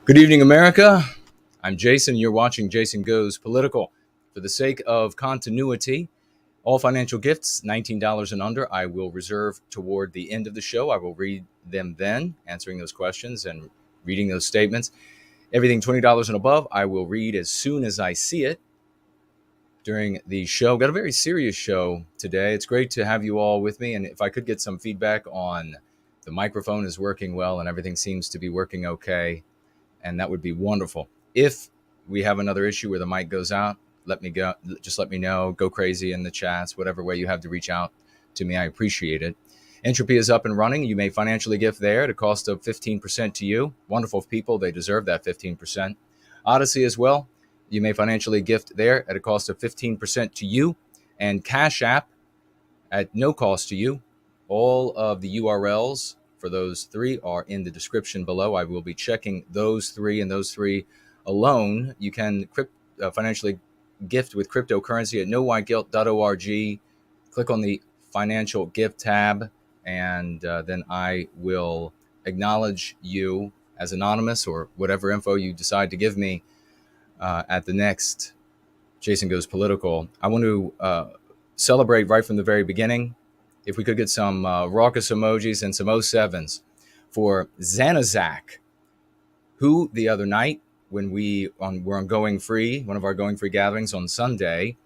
Good evening, America. I'm Jason. You're watching Jason Goes Political. For the sake of continuity, all financial gifts, $19 and under, I will reserve toward the end of the show. I will read them then, answering those questions and reading those statements. Everything $20 and above, I will read as soon as I see it during the show. Got a very serious show today. It's great to have you all with me. And if I could get some feedback on the microphone is working well and everything seems to be working okay, and that would be wonderful. If we have another issue where the mic goes out, let me know. Go crazy in the chats, whatever way you have to reach out to me. I appreciate it. Entropy is up and running. You may financially gift there at a cost of 15% to you. Wonderful people. They deserve that 15%. Odyssey as well. You may financially gift there at a cost of 15% to you. And Cash App at no cost to you. All of the URLs for those three are in the description below. I will be checking those three, and those three alone. You can financially gift with cryptocurrency at nowhiteguilt.org. Click on the financial gift tab, and then I will acknowledge you as anonymous or whatever info you decide to give me at the next Jason Goes Political. I want to celebrate right from the very beginning. If we could get some raucous emojis and some 07s for Zanazak, who the other night when we were on Going Free, one of our Going Free gatherings on Sunday,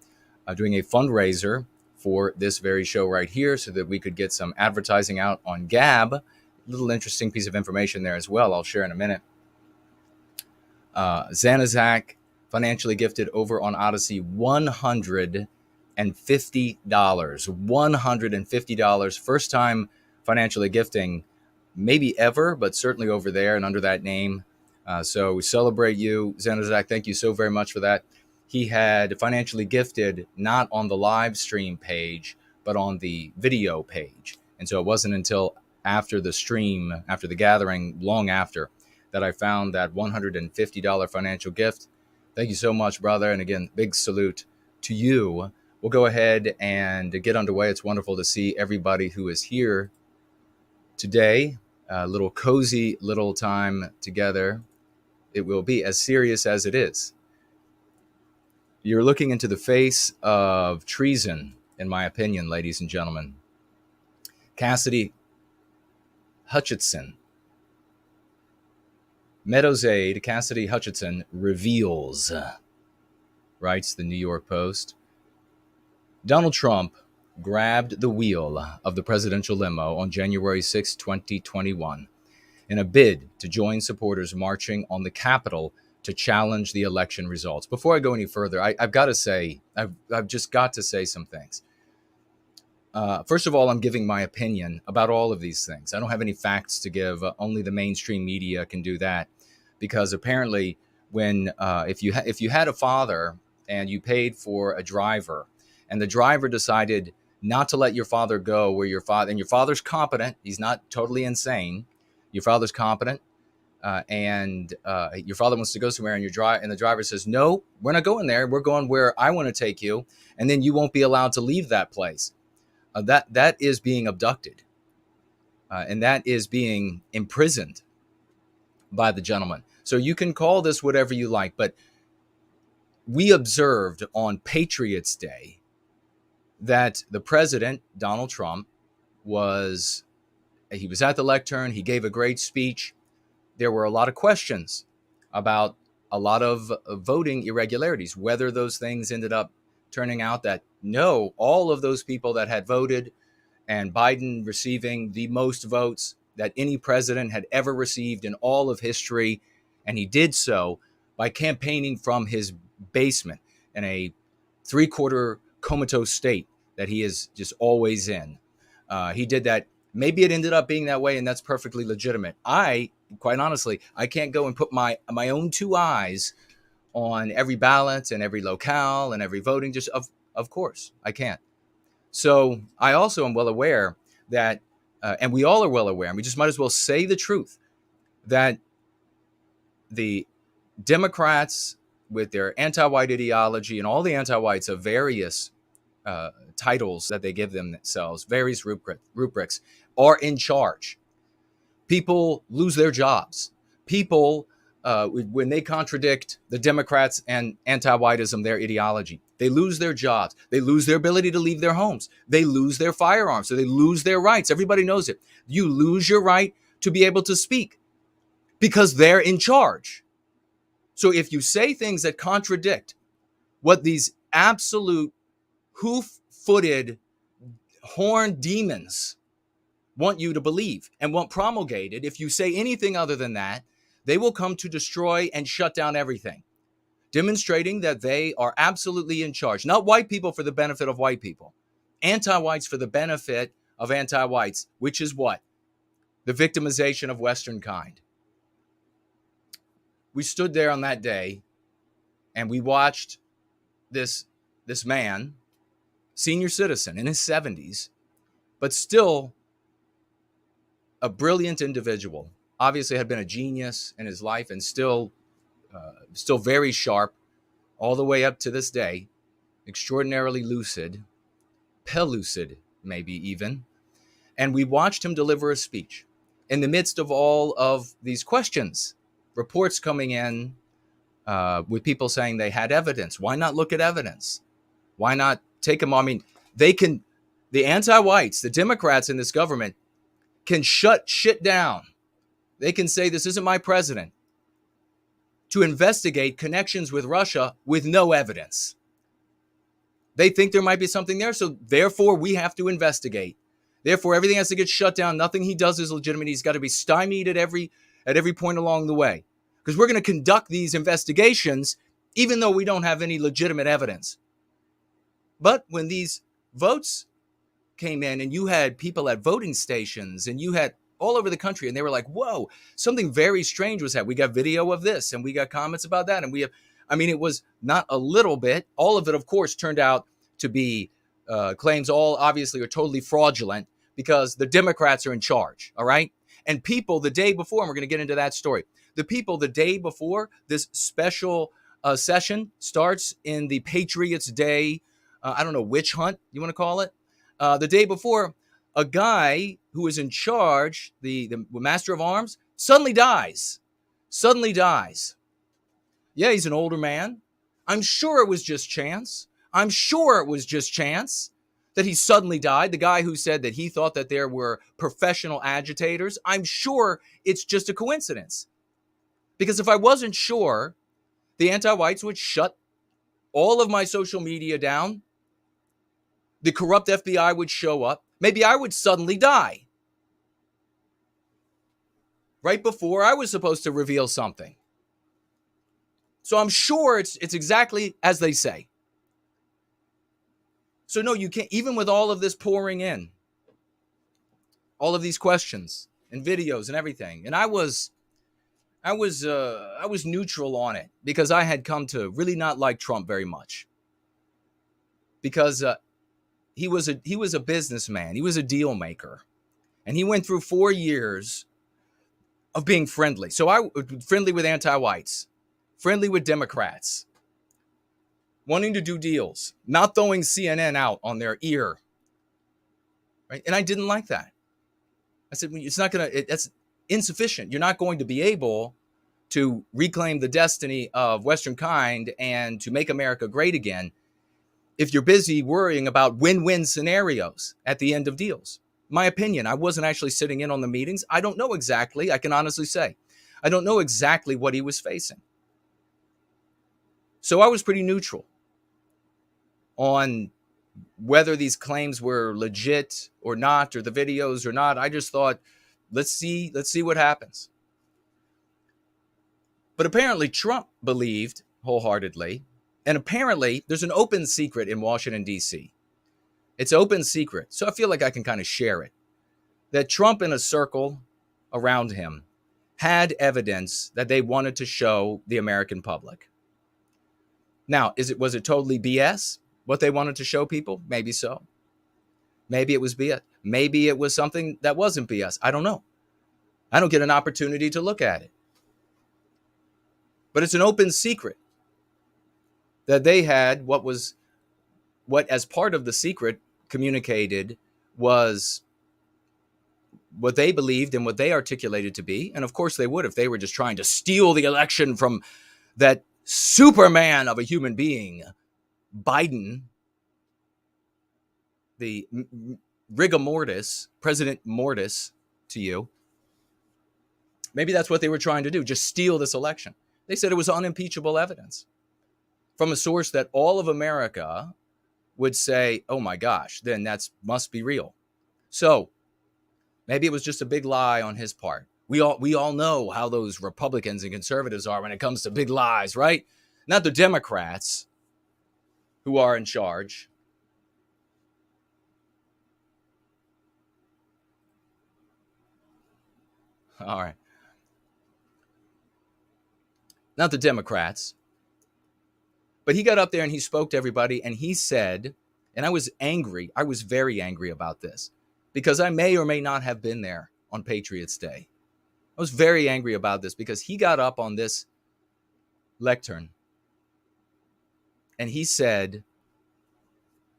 doing a fundraiser for this very show right here so that we could get some advertising out on Gab. A little interesting piece of information there as well. I'll share in a minute. Zanazak financially gifted over on Odyssey $150. $150. First time financially gifting, maybe ever, but certainly over there and under that name. So we celebrate you, Zanazak. Thank you so very much for that. He had financially gifted not on the live stream page, but on the video page. And so it wasn't until after the stream, after the gathering, long after, that I found that $150 financial gift. Thank you so much, brother. And again, big salute to you. We'll go ahead and get underway. It's wonderful to see everybody who is here today. A little cozy little time together. It will be as serious as it is. You're looking into the face of treason, in my opinion, ladies and gentlemen. Cassidy, Hutchinson, Meadows aide Cassidy Hutchinson reveals, writes the New York Post, Donald Trump grabbed the wheel of the presidential limo on January 6, 2021, in a bid to join supporters marching on the Capitol to challenge the election results. Before I go any further, I've just got to say some things. First of all, I'm giving my opinion about all of these things. I don't have any facts to give. Only the mainstream media can do that, because apparently, when if you had a father and you paid for a driver, and the driver decided not to let your father go where your father's competent. He's not totally insane. Your father's competent, and your father wants to go somewhere, and the driver says, "No, we're not going there. We're going where I want to take you," and then you won't be allowed to leave that place. That is being abducted, and that is being imprisoned by the gentleman. So you can call this whatever you like, but we observed on Patriots Day that the president, Donald Trump, was at the lectern. He gave a great speech. There were a lot of questions about a lot of voting irregularities, whether those things ended up turning out that no, all of those people that had voted and Biden receiving the most votes that any president had ever received in all of history. And he did so by campaigning from his basement in a 3/4 comatose state that he is just always in. He did that. Maybe it ended up being that way, and that's perfectly legitimate. Quite honestly, I can't go and put my own two eyes on every ballot and every locale and every voting. Just of course, I can't. So I also am well aware that, and we all are well aware, and we just might as well say the truth, that the Democrats, with their anti-white ideology and all the anti-whites of various titles that they give themselves, various rubrics, are in charge. People lose their jobs. People when they contradict the Democrats and anti-whiteism, their ideology. They lose their jobs. They lose their ability to leave their homes. They lose their firearms. So they lose their rights. Everybody knows it. You lose your right to be able to speak because they're in charge. So if you say things that contradict what these absolute hoof-footed horned demons want you to believe and want promulgated, if you say anything other than that, they will come to destroy and shut down everything, demonstrating that they are absolutely in charge. Not white people for the benefit of white people, anti-whites for the benefit of anti-whites, which is what? The victimization of Western kind. We stood there on that day and we watched this man, senior citizen in his 70s, but still a brilliant individual, obviously had been a genius in his life and still very sharp all the way up to this day, extraordinarily lucid, pellucid maybe even. And we watched him deliver a speech in the midst of all of these questions, reports coming in with people saying they had evidence. Why not look at evidence? Why not take them? I mean, the anti-whites, the Democrats in this government can shut shit down. They can say, this isn't my president, to investigate connections with Russia with no evidence. They think there might be something there, so therefore we have to investigate. Therefore, everything has to get shut down. Nothing he does is legitimate. He's got to be stymied at every point along the way. Because we're going to conduct these investigations even though we don't have any legitimate evidence. But when these votes came in and you had people at voting stations and you had all over the country and they were like, whoa, something very strange was happening. We got video of this and we got comments about that. And it was not a little bit. All of it, of course, turned out to be claims all obviously are totally fraudulent because the Democrats are in charge. All right. And people the day before, and we're going to get into that story. The people the day before this special session starts in the Patriots Day. I don't know, witch hunt, you want to call it? The day before, a guy who is in charge, the master of arms, suddenly dies. Yeah, he's an older man. I'm sure it was just chance. That he suddenly died. The guy who said that he thought that there were professional agitators. I'm sure it's just a coincidence. Because if I wasn't sure, the anti-whites would shut all of my social media down. The corrupt FBI would show up. Maybe I would suddenly die. Right before I was supposed to reveal something. So I'm sure it's exactly as they say. So no, you can't, even with all of this pouring in, all of these questions and videos and everything. And I was neutral on it because I had come to really not like Trump very much. Because he was a businessman. He was a deal maker. And he went through 4 years of being friendly. So friendly with anti-whites, friendly with Democrats, wanting to do deals, not throwing CNN out on their ear. Right? And I didn't like that. I said, that's insufficient. You're not going to be able to reclaim the destiny of Western kind and to make America great again if you're busy worrying about win-win scenarios at the end of deals. My opinion, I wasn't actually sitting in on the meetings. I don't know exactly. I can honestly say, I don't know exactly what he was facing. So I was pretty neutral on whether these claims were legit or not, or the videos or not. I just thought, let's see what happens. But apparently Trump believed wholeheartedly, and apparently there's an open secret in Washington, D.C. It's open secret, so I feel like I can kind of share it, that Trump and a circle around him had evidence that they wanted to show the American public. Now, was it totally BS, what they wanted to show people? Maybe so. Maybe it was BS. Maybe it was something that wasn't BS. I don't know. I don't get an opportunity to look at it. But it's an open secret that they had what as part of the secret communicated was what they believed and what they articulated to be. And of course they would if they were just trying to steal the election from that Superman of a human being, Biden, the rigor mortis, President Mortis to you. Maybe that's what they were trying to do, just steal this election. They said it was unimpeachable evidence from a source that all of America would say, oh my gosh, then that must be real. So maybe it was just a big lie on his part. We all know how those Republicans and conservatives are when it comes to big lies, right? Not the Democrats who are in charge. All right. Not the Democrats. But he got up there and he spoke to everybody and he said, and I was angry. I was very angry about this because I may or may not have been there on Patriots Day. I was very angry about this because he got up on this lectern and he said,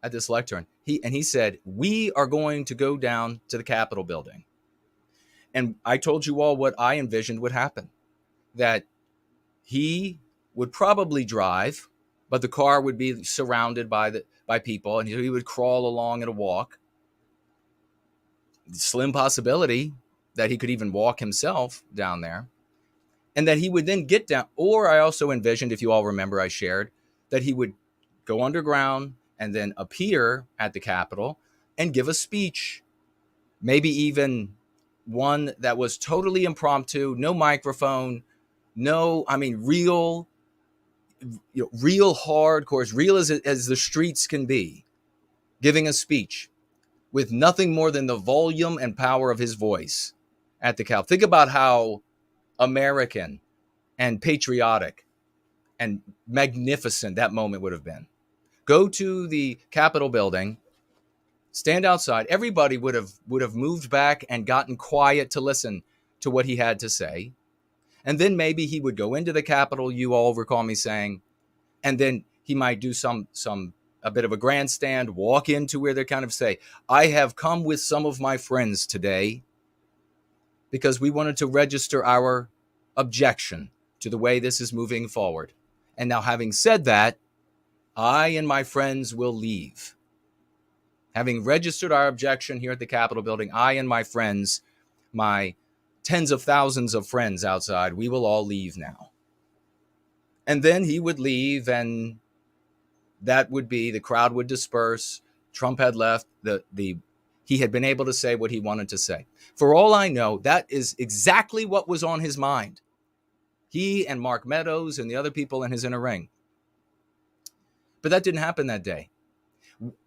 at this lectern, he said, we are going to go down to the Capitol building. And I told you all what I envisioned would happen, that he would probably drive, but the car would be surrounded by people, and he would crawl along in a walk. Slim possibility that he could even walk himself down there, and that he would then get down. Or I also envisioned, if you all remember, I shared that he would go underground and then appear at the Capitol and give a speech, maybe even one that was totally impromptu, no microphone, real hardcore, as real as the streets can be, giving a speech with nothing more than the volume and power of his voice at the Capitol. Think about how American and patriotic and magnificent that moment would have been. Go to the Capitol building, stand outside. Everybody would have moved back and gotten quiet to listen to what he had to say. And then maybe he would go into the Capitol, you all recall me saying, and then he might do a bit of a grandstand, walk into where they kind of say, I have come with some of my friends today because we wanted to register our objection to the way this is moving forward. And now, having said that, I and my friends will leave. Having registered our objection here at the Capitol building, I and my friends, my tens of thousands of friends outside, we will all leave now. And then he would leave, and that would be, the crowd would disperse. Trump had left. He had been able to say what he wanted to say. For all I know, that is exactly what was on his mind. He and Mark Meadows and the other people in his inner ring. But that didn't happen that day.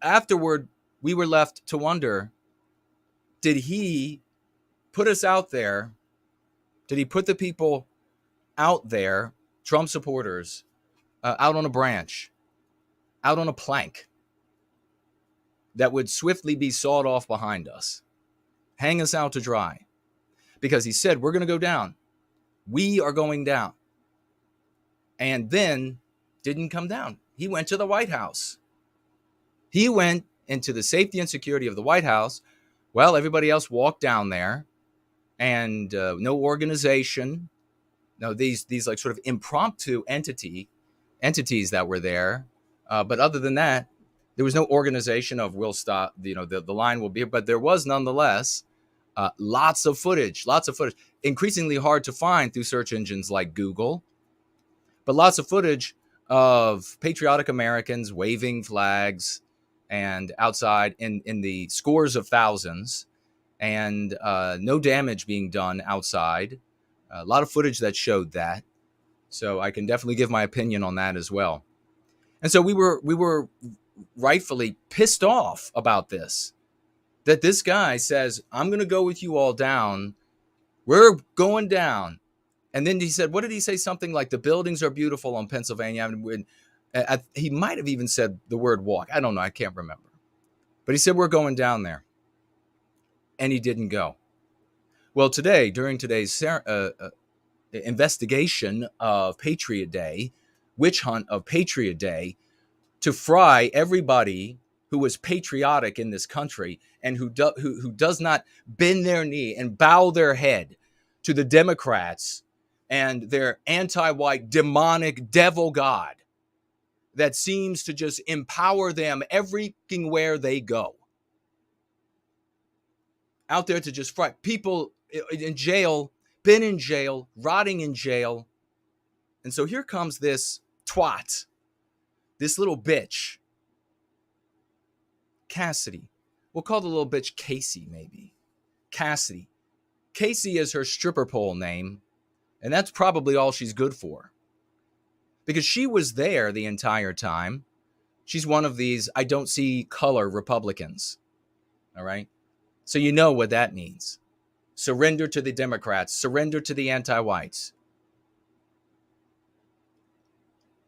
Afterward, we were left to wonder, did he put us out there? Did he put the people out there, Trump supporters, out on a branch, out on a plank that would swiftly be sawed off behind us, hang us out to dry? Because he said, we're going to go down. We are going down. And then didn't come down. He went to the White House. He went into the safety and security of the White House. Well, everybody else walked down there, and no organization, no, these like sort of impromptu entities that were there. But other than that, there was no organization of we'll stop, the line will be, but there was nonetheless lots of footage, increasingly hard to find through search engines like Google, but lots of footage of patriotic Americans waving flags and outside in the scores of thousands, and no damage being done outside. A lot of footage that showed that. So I can definitely give my opinion on that as well. And so we were rightfully pissed off about this, that this guy says, I'm going to go with you all down. We're going down. And then he said, what did he say? Something like the buildings are beautiful on Pennsylvania Avenue. He might have even said the word walk. I don't know. I can't remember. But he said, we're going down there. And he didn't go. Well, today, during today's investigation of Patriot Day, witch hunt of Patriot Day, to fry everybody who was patriotic in this country and who does not bend their knee and bow their head to the Democrats and their anti-white demonic devil god that seems to just empower them everywhere they go. Out there to just fight people in jail, been in jail, rotting in jail. And so here comes this twat, this little bitch, Cassidy. We'll call the little bitch Casey, maybe. Cassidy. Casey is her stripper pole name, and that's probably all she's good for. Because she was there the entire time. She's one of these I don't see color Republicans. All right? So you know what that means. Surrender to the Democrats. Surrender to the anti-whites.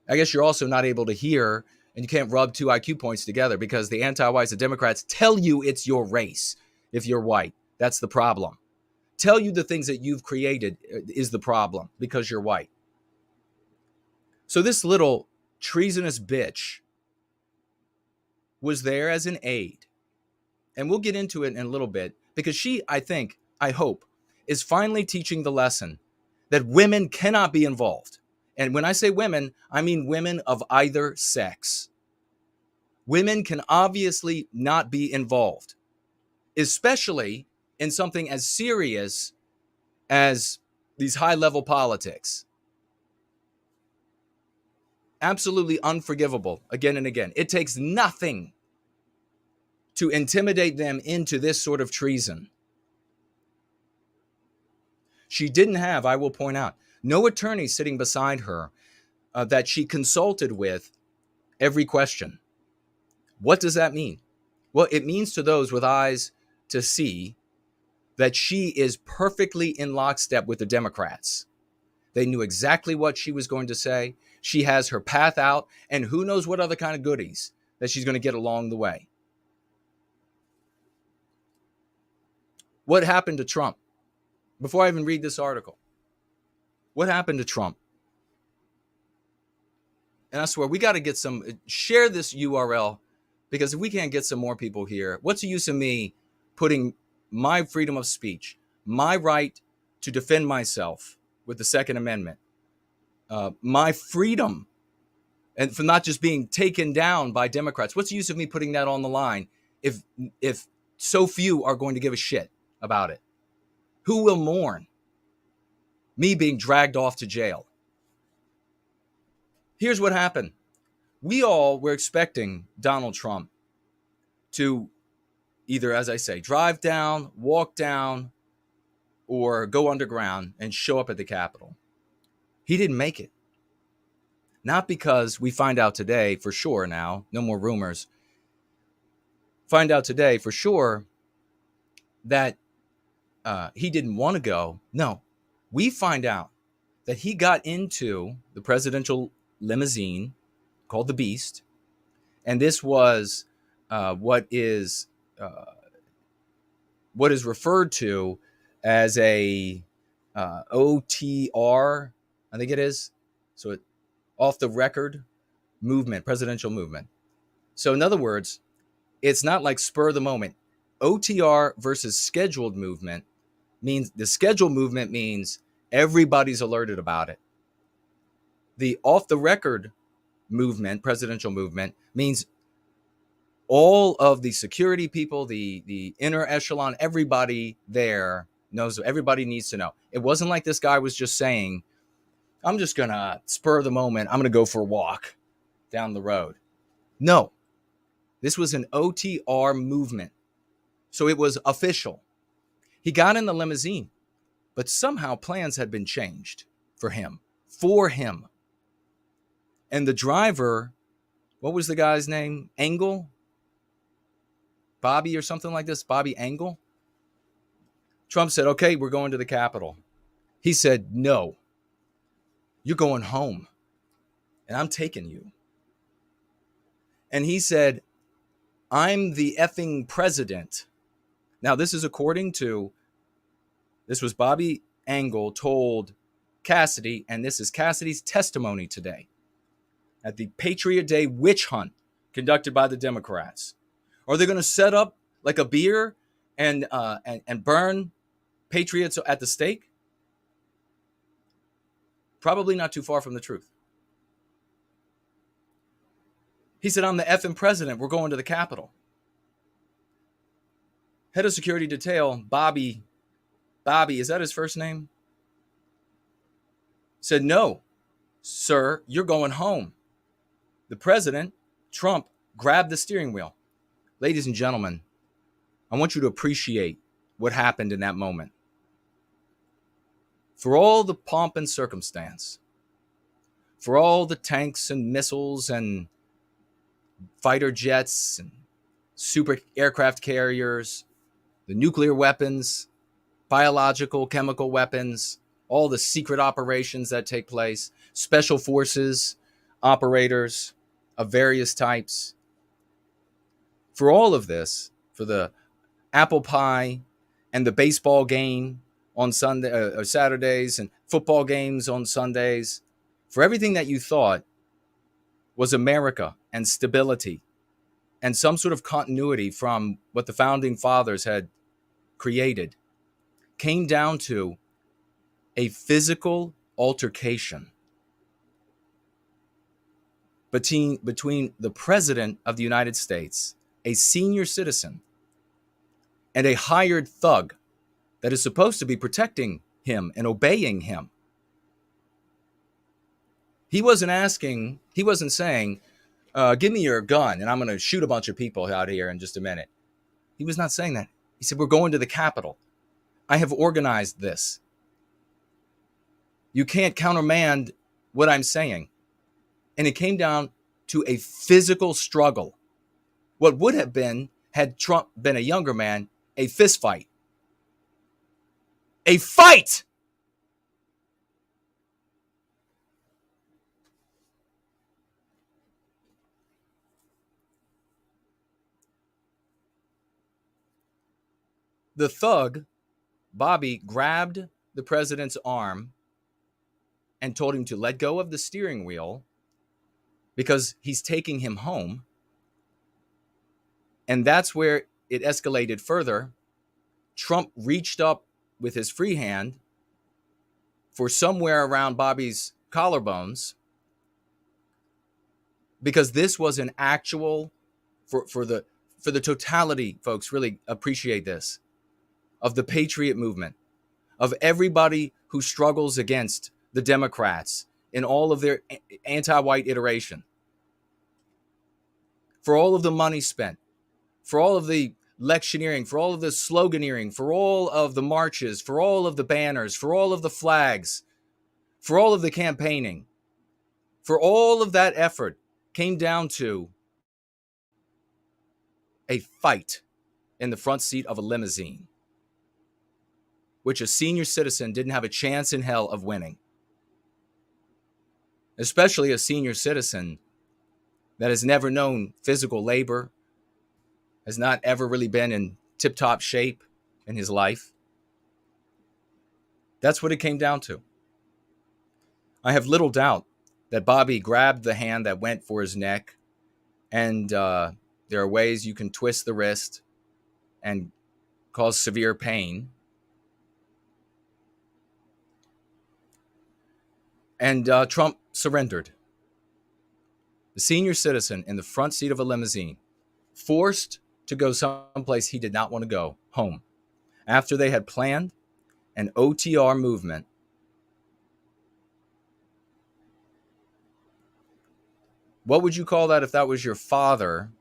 I guess you're also not able to hear, and you can't rub two IQ points together because the anti-whites, the Democrats, tell you it's your race if you're white. That's the problem. Tell you the things that you've created is the problem because you're white. So this little treasonous bitch was there as an aide. And we'll get into it in a little bit because she, I hope, is finally teaching the lesson that women cannot be involved. And when I say women, I mean women of either sex. Women can obviously not be involved, especially in something as serious as these high-level politics. Absolutely unforgivable again and again. It takes nothing to intimidate them into this sort of treason. She didn't have, I will point out, no attorney sitting beside her that she consulted with every question. What does that mean? Well, it means to those with eyes to see that she is perfectly in lockstep with the Democrats. They knew exactly what she was going to say. She has her path out, and who knows what other kind of goodies that she's going to get along the way. What happened to Trump? Before I even read this article, what happened to Trump? And I swear, we got to get share this URL, because if we can't get some more people here, what's the use of me putting my freedom of speech, my right to defend myself with the Second Amendment, my freedom, and for not just being taken down by Democrats? What's the use of me putting that on the line if so few are going to give a shit about it? Who will mourn me being dragged off to jail? Here's what happened. We all were expecting Donald Trump to either, as I say, drive down, walk down, or go underground and show up at the Capitol. He didn't make it. Not because we find out today for sure now, no more rumors, find out today for sure that he didn't want to go. No, we find out that he got into the presidential limousine called the Beast. And this was what is referred to as a OTR, I think it is. So it off the record movement, presidential movement. So in other words, it's not like spur of the moment. OTR versus scheduled movement means the scheduled movement means everybody's alerted about it. The off the record movement, presidential movement, means all of the security people, the inner echelon, everybody there knows, everybody needs to know. It wasn't like this guy was just saying, I'm just going to spur the moment. I'm going to go for a walk down the road. No, this was an OTR movement. So it was official. He got in the limousine, but somehow plans had been changed for him. And the driver, what was the guy's name? Engel? Bobby or something like this? Bobby Engel? Trump said, okay, we're going to the Capitol. He said, no, you're going home and I'm taking you. And he said, I'm the effing president. Now, this is this was Bobby Engel told Cassidy, and this is Cassidy's testimony today at the Patriot Day witch hunt conducted by the Democrats. Are they going to set up like a beer and burn patriots at the stake? Probably not too far from the truth. He said, I'm the effing president. We're going to the Capitol. Head of security detail, Bobby, is that his first name? Said, no, sir, you're going home. The president, Trump, grabbed the steering wheel. Ladies and gentlemen, I want you to appreciate what happened in that moment. For all the pomp and circumstance, for all the tanks and missiles and fighter jets and super aircraft carriers, the nuclear weapons, biological, chemical weapons, all the secret operations that take place, special forces, operators of various types. For all of this, for the apple pie and the baseball game on Sunday or Saturdays and football games on Sundays, for everything that you thought was America and stability and some sort of continuity from what the founding fathers had created, came down to a physical altercation between the president of the United States, a senior citizen, and a hired thug that is supposed to be protecting him and obeying him. He wasn't saying, give me your gun and I'm going to shoot a bunch of people out here in just a minute. He was not saying that. He said, we're going to the Capitol. I have organized this. You can't countermand what I'm saying. And it came down to a physical struggle. What would have been, had Trump been a younger man, a fist fight. A fight! The thug, Bobby, grabbed the president's arm and told him to let go of the steering wheel because he's taking him home. And that's where it escalated further. Trump reached up with his free hand for somewhere around Bobby's collarbones, because this was an actual, for the totality, folks, really appreciate this, of the Patriot movement, of everybody who struggles against the Democrats in all of their anti-white iteration, for all of the money spent, for all of the lectioneering, for all of the sloganeering, for all of the marches, for all of the banners, for all of the flags, for all of the campaigning, for all of that effort, came down to a fight in the front seat of a limousine, which a senior citizen didn't have a chance in hell of winning. Especially a senior citizen that has never known physical labor, has not ever really been in tip-top shape in his life. That's what it came down to. I have little doubt that Bobby grabbed the hand that went for his neck, and there are ways you can twist the wrist and cause severe pain. And Trump surrendered. The senior citizen in the front seat of a limousine, forced to go someplace he did not want to go, home, after they had planned an OTR movement. What would you call that if that was your father,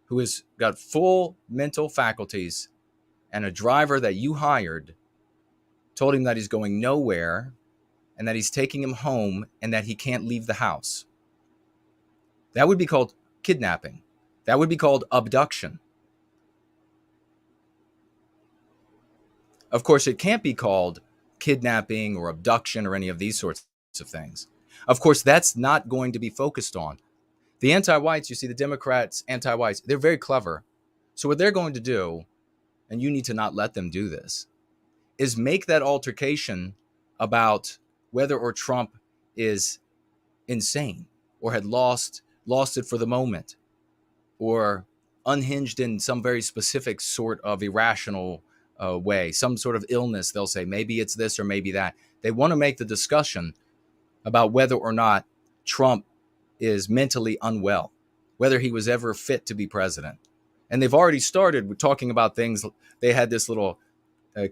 who has got full mental faculties, and a driver that you hired told him that he's going nowhere and that he's taking him home and that he can't leave the house? That would be called kidnapping. That would be called abduction. Of course, it can't be called kidnapping or abduction or any of these sorts of things. Of course, that's not going to be focused on. The anti-whites, you see, the Democrats, anti-whites, they're very clever. So what they're going to do, and you need to not let them do this, is make that altercation about whether or Trump is insane or had lost it for the moment or unhinged in some very specific sort of irrational way, some sort of illness. They'll say, maybe it's this or maybe that. They want to make the discussion about whether or not Trump is mentally unwell, whether he was ever fit to be president. And they've already started with talking about things. They had this little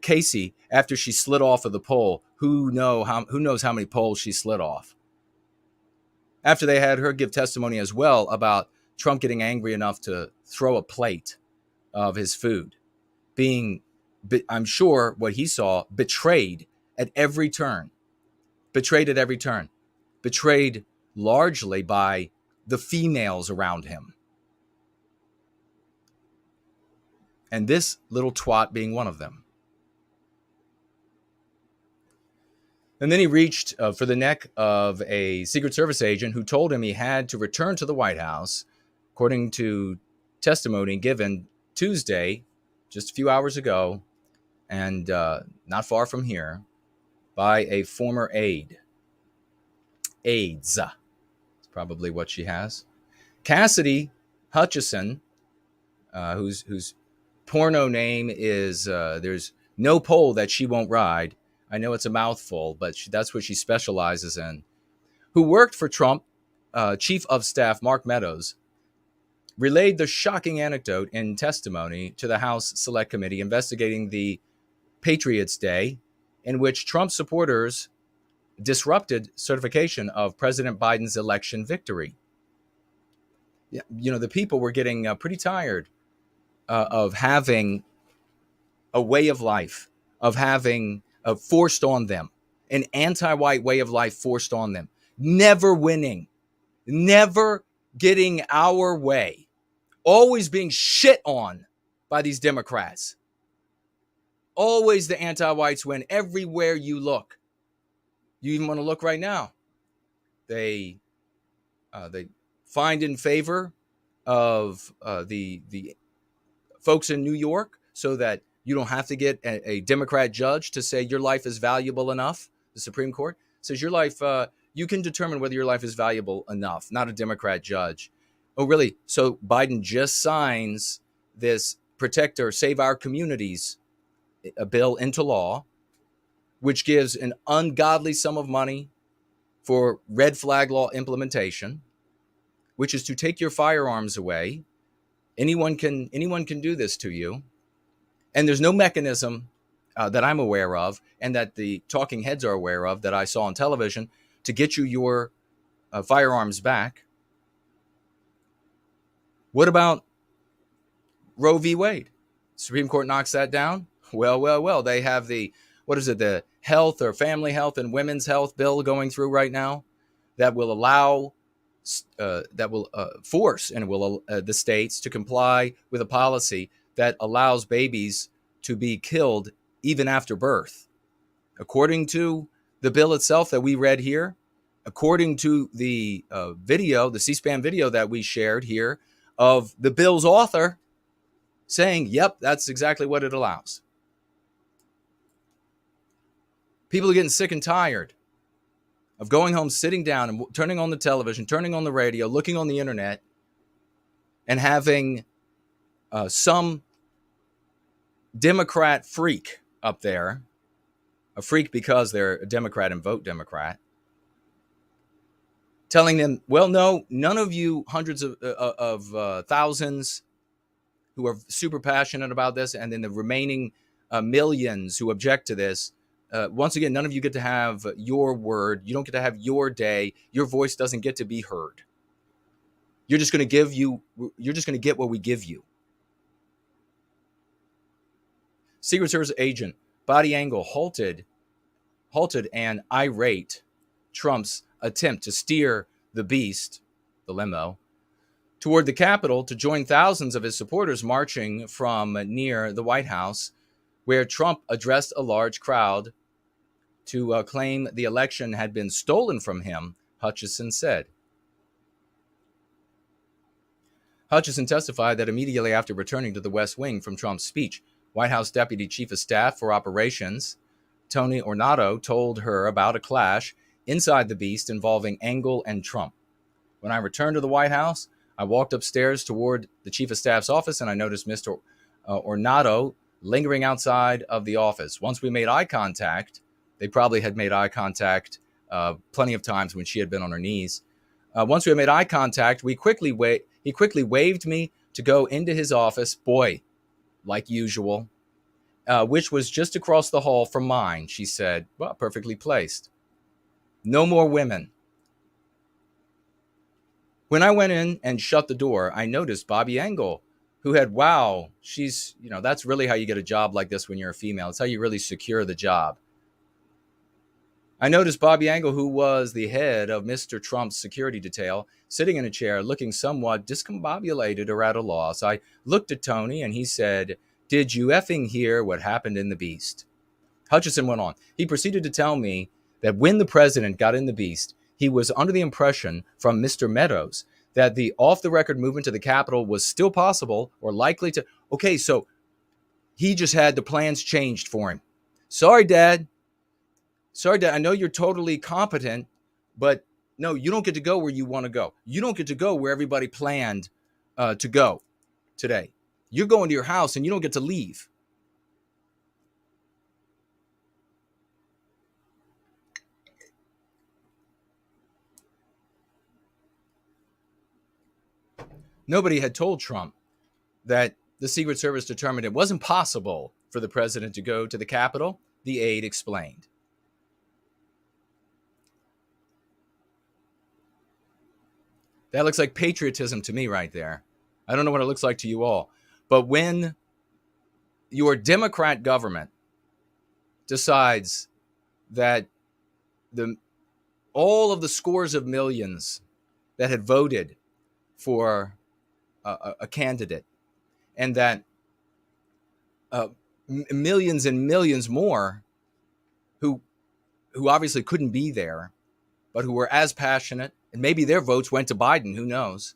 Casey, after she slid off of the pole, who knows how many poles she slid off. After they had her give testimony as well about Trump getting angry enough to throw a plate of his food, being, I'm sure what he saw, betrayed at every turn. Betrayed at every turn. Betrayed largely by the females around him. And this little twat being one of them. And then he reached for the neck of a Secret Service agent who told him he had to return to the White House, according to testimony given Tuesday, just a few hours ago, and not far from here, by a former aide. AIDS is probably what she has. Cassidy Hutchinson, whose porno name is There's No Pole That She Won't Ride. I know it's a mouthful, but that's what she specializes in. Who worked for Trump, Chief of Staff Mark Meadows, relayed the shocking anecdote in testimony to the House Select Committee investigating the Patriots Day, in which Trump supporters disrupted certification of President Biden's election victory. You know, the people were getting pretty tired of having a way of life, of having forced on them, an anti-white way of life forced on them, never winning, never getting our way, always being shit on by these Democrats. Always the anti-whites win everywhere you look. You even want to look right now. They find in favor of the folks in New York so that you don't have to get a Democrat judge to say your life is valuable enough. The Supreme Court says your life, you can determine whether your life is valuable enough, not a Democrat judge. Oh, really? So Biden just signs this Protect or Save Our Communities a bill into law, which gives an ungodly sum of money for red flag law implementation, which is to take your firearms away. Anyone can do this to you. And there's no mechanism that I'm aware of and that the talking heads are aware of that I saw on television to get you your firearms back. What about Roe v. Wade? Supreme Court knocks that down. Well. They have the health or family health and women's health bill going through right now that will allow, force and will the states to comply with a policy that allows babies to be killed even after birth. According to the bill itself that we read here, according to the video, the C-SPAN video that we shared here of the bill's author saying, yep, that's exactly what it allows. People are getting sick and tired of going home, sitting down and turning on the television, turning on the radio, looking on the internet, and having some Democrat freak up there, a freak because they're a Democrat and vote Democrat, telling them, well, no, none of you hundreds of thousands who are super passionate about this, and then the remaining millions who object to this, once again, none of you get to have your word. You don't get to have your day. Your voice doesn't get to be heard. You're just going to get what we give you. Secret Service agent Body Angle halted an irate Trump's attempt to steer the beast, the limo, toward the Capitol to join thousands of his supporters marching from near the White House, where Trump addressed a large crowd to claim the election had been stolen from him, Hutchinson said. Hutchinson testified that immediately after returning to the West Wing from Trump's speech, White House Deputy Chief of Staff for Operations Tony Ornato told her about a clash inside the beast involving Angle and Trump. When I returned to the White House, I walked upstairs toward the chief of staff's office, and I noticed Mr. Ornato lingering outside of the office. Once we made eye contact, they probably had made eye contact plenty of times when she had been on her knees. Once we had made eye contact, he quickly waved me to go into his office, boy, like usual, which was just across the hall from mine. She said, well, perfectly placed. No more women. When I went in and shut the door, I noticed Bobby Engel, who had, wow, she's, that's really how you get a job like this when you're a female. It's how you really secure the job. I noticed Bobby Engel, who was the head of Mr. Trump's security detail, sitting in a chair looking somewhat discombobulated or at a loss. I looked at Tony and he said, did you effing hear what happened in the Beast? Hutchinson went on. He proceeded to tell me that when the president got in the Beast, he was under the impression from Mr. Meadows that the off-the-record movement to the Capitol was still possible or likely to... Okay, so he just had the plans changed for him. Sorry, Dad. I know you're totally competent, but no, you don't get to go where you want to go. You don't get to go where everybody planned to go today. You're going to your house and you don't get to leave. Nobody had told Trump that the Secret Service determined it wasn't possible for the president to go to the Capitol. The aide explained. That looks like patriotism to me right there. I don't know what it looks like to you all. But when your Democrat government decides that all of the scores of millions that had voted for a candidate, and that millions and millions more who obviously couldn't be there, but who were as passionate, and maybe their votes went to Biden, who knows,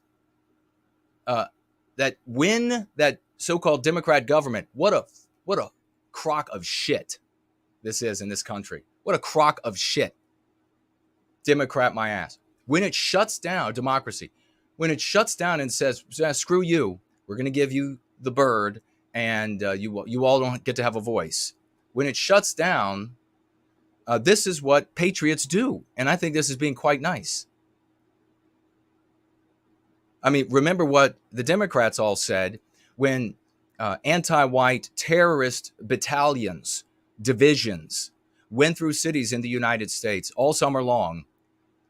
that when that so-called Democrat government, what a crock of shit this is in this country. What a crock of shit. Democrat my ass. When it shuts down democracy, when it shuts down and says, screw you, we're going to give you the bird, and you all don't get to have a voice. When it shuts down, this is what patriots do. And I think this is being quite nice. I mean, remember what the Democrats all said when anti-white terrorist battalions, divisions, went through cities in the United States all summer long,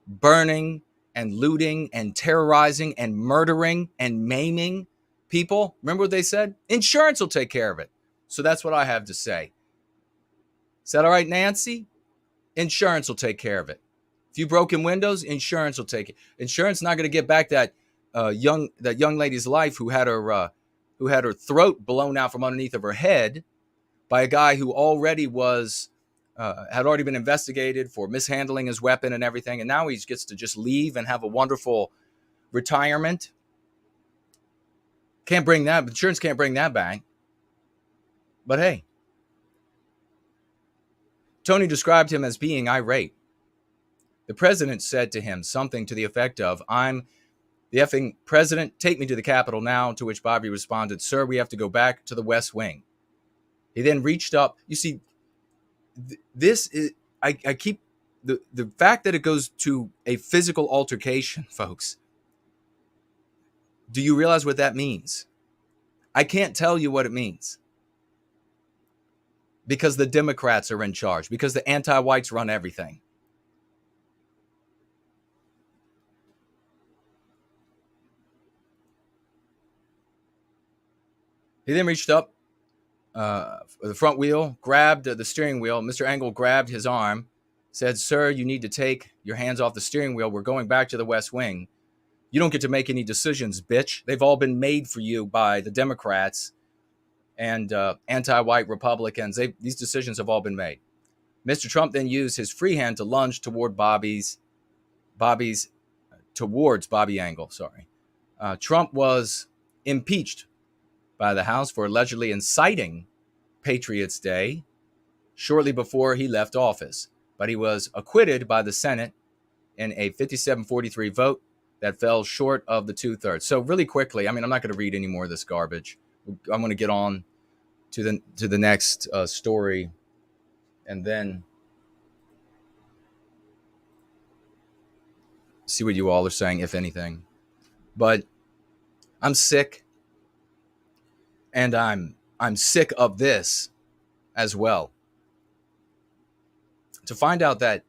burning and looting and terrorizing and murdering and maiming people. Remember what they said? Insurance will take care of it. So that's what I have to say. Is that all right, Nancy? Insurance will take care of it. If you broken windows, insurance will take it. Insurance not going to get back that young lady's life who had her throat blown out from underneath of her head by a guy who already had already been investigated for mishandling his weapon and everything, and now he gets to just leave and have a wonderful retirement. Insurance can't bring that back. But hey, Tony described him as being irate. The president said to him something to the effect of, I'm the effing president, take me to the Capitol now, to which Bobby responded, sir, we have to go back to the West Wing. He then reached up. You see, this is, I keep, the fact that it goes to a physical altercation, folks, do you realize what that means? I can't tell you what it means. Because the Democrats are in charge, because the anti-whites run everything. He then reached up the front wheel, grabbed the steering wheel. Mr. Engel grabbed his arm, said, sir, you need to take your hands off the steering wheel. We're going back to the West Wing. You don't get to make any decisions, bitch. They've all been made for you by the Democrats and anti-white Republicans. These decisions have all been made. Mr. Trump then used his free hand to lunge towards Bobby Engel. Trump was impeached by the House for allegedly inciting Patriots Day shortly before he left office. But he was acquitted by the Senate in a 57-43 vote. that fell short of the 2/3. So really quickly, I mean, I'm not going to read any more of this garbage. I'm going to get on to the next story, and then see what you all are saying, if anything. But I'm sick, and I'm sick of this as well. To find out that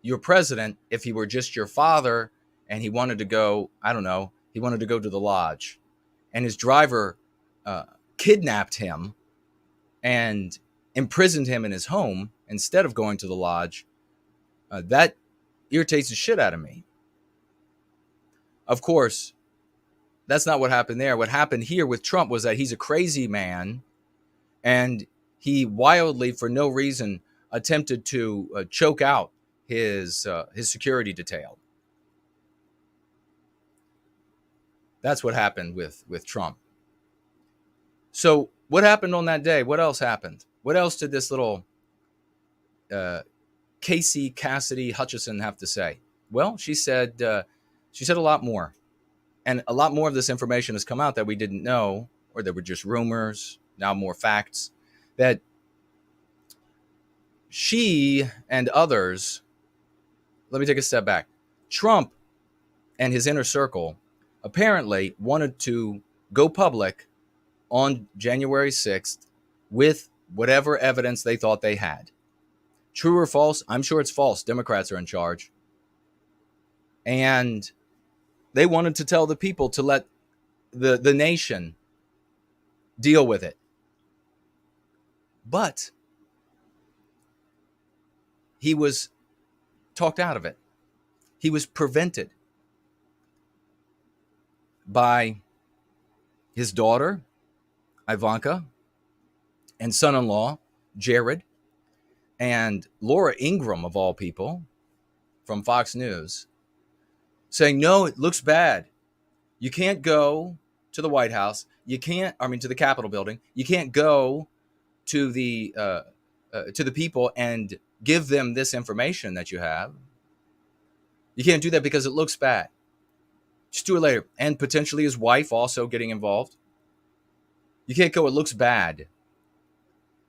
your president, if he were just your father and he wanted to go, I don't know, he wanted to go to the lodge, and his driver kidnapped him and imprisoned him in his home instead of going to the lodge, that irritates the shit out of me. Of course, that's not what happened there. What happened here with Trump was that he's a crazy man, and he wildly, for no reason, attempted to choke out his security detail. That's what happened with Trump. So what happened on that day? What else happened? What else did this little Cassidy Hutchinson have to say? Well, she said a lot more. And a lot more of this information has come out that we didn't know, or that were just rumors, now more facts, that she and others, let me take a step back. Trump and his inner circle apparently wanted to go public on January 6th with whatever evidence they thought they had. True or false? I'm sure it's false. Democrats are in charge. And they wanted to tell the people to let the nation deal with it. But he was talked out of it. He was prevented by his daughter, Ivanka, and son-in-law, Jared, and Laura Ingraham, of all people, from Fox News, saying, no, it looks bad. You can't go to the White House. To the Capitol building. You can't go to the people and give them this information that you have. You can't do that because it looks bad. Just do it later. And potentially his wife also getting involved. You can't go, it looks bad.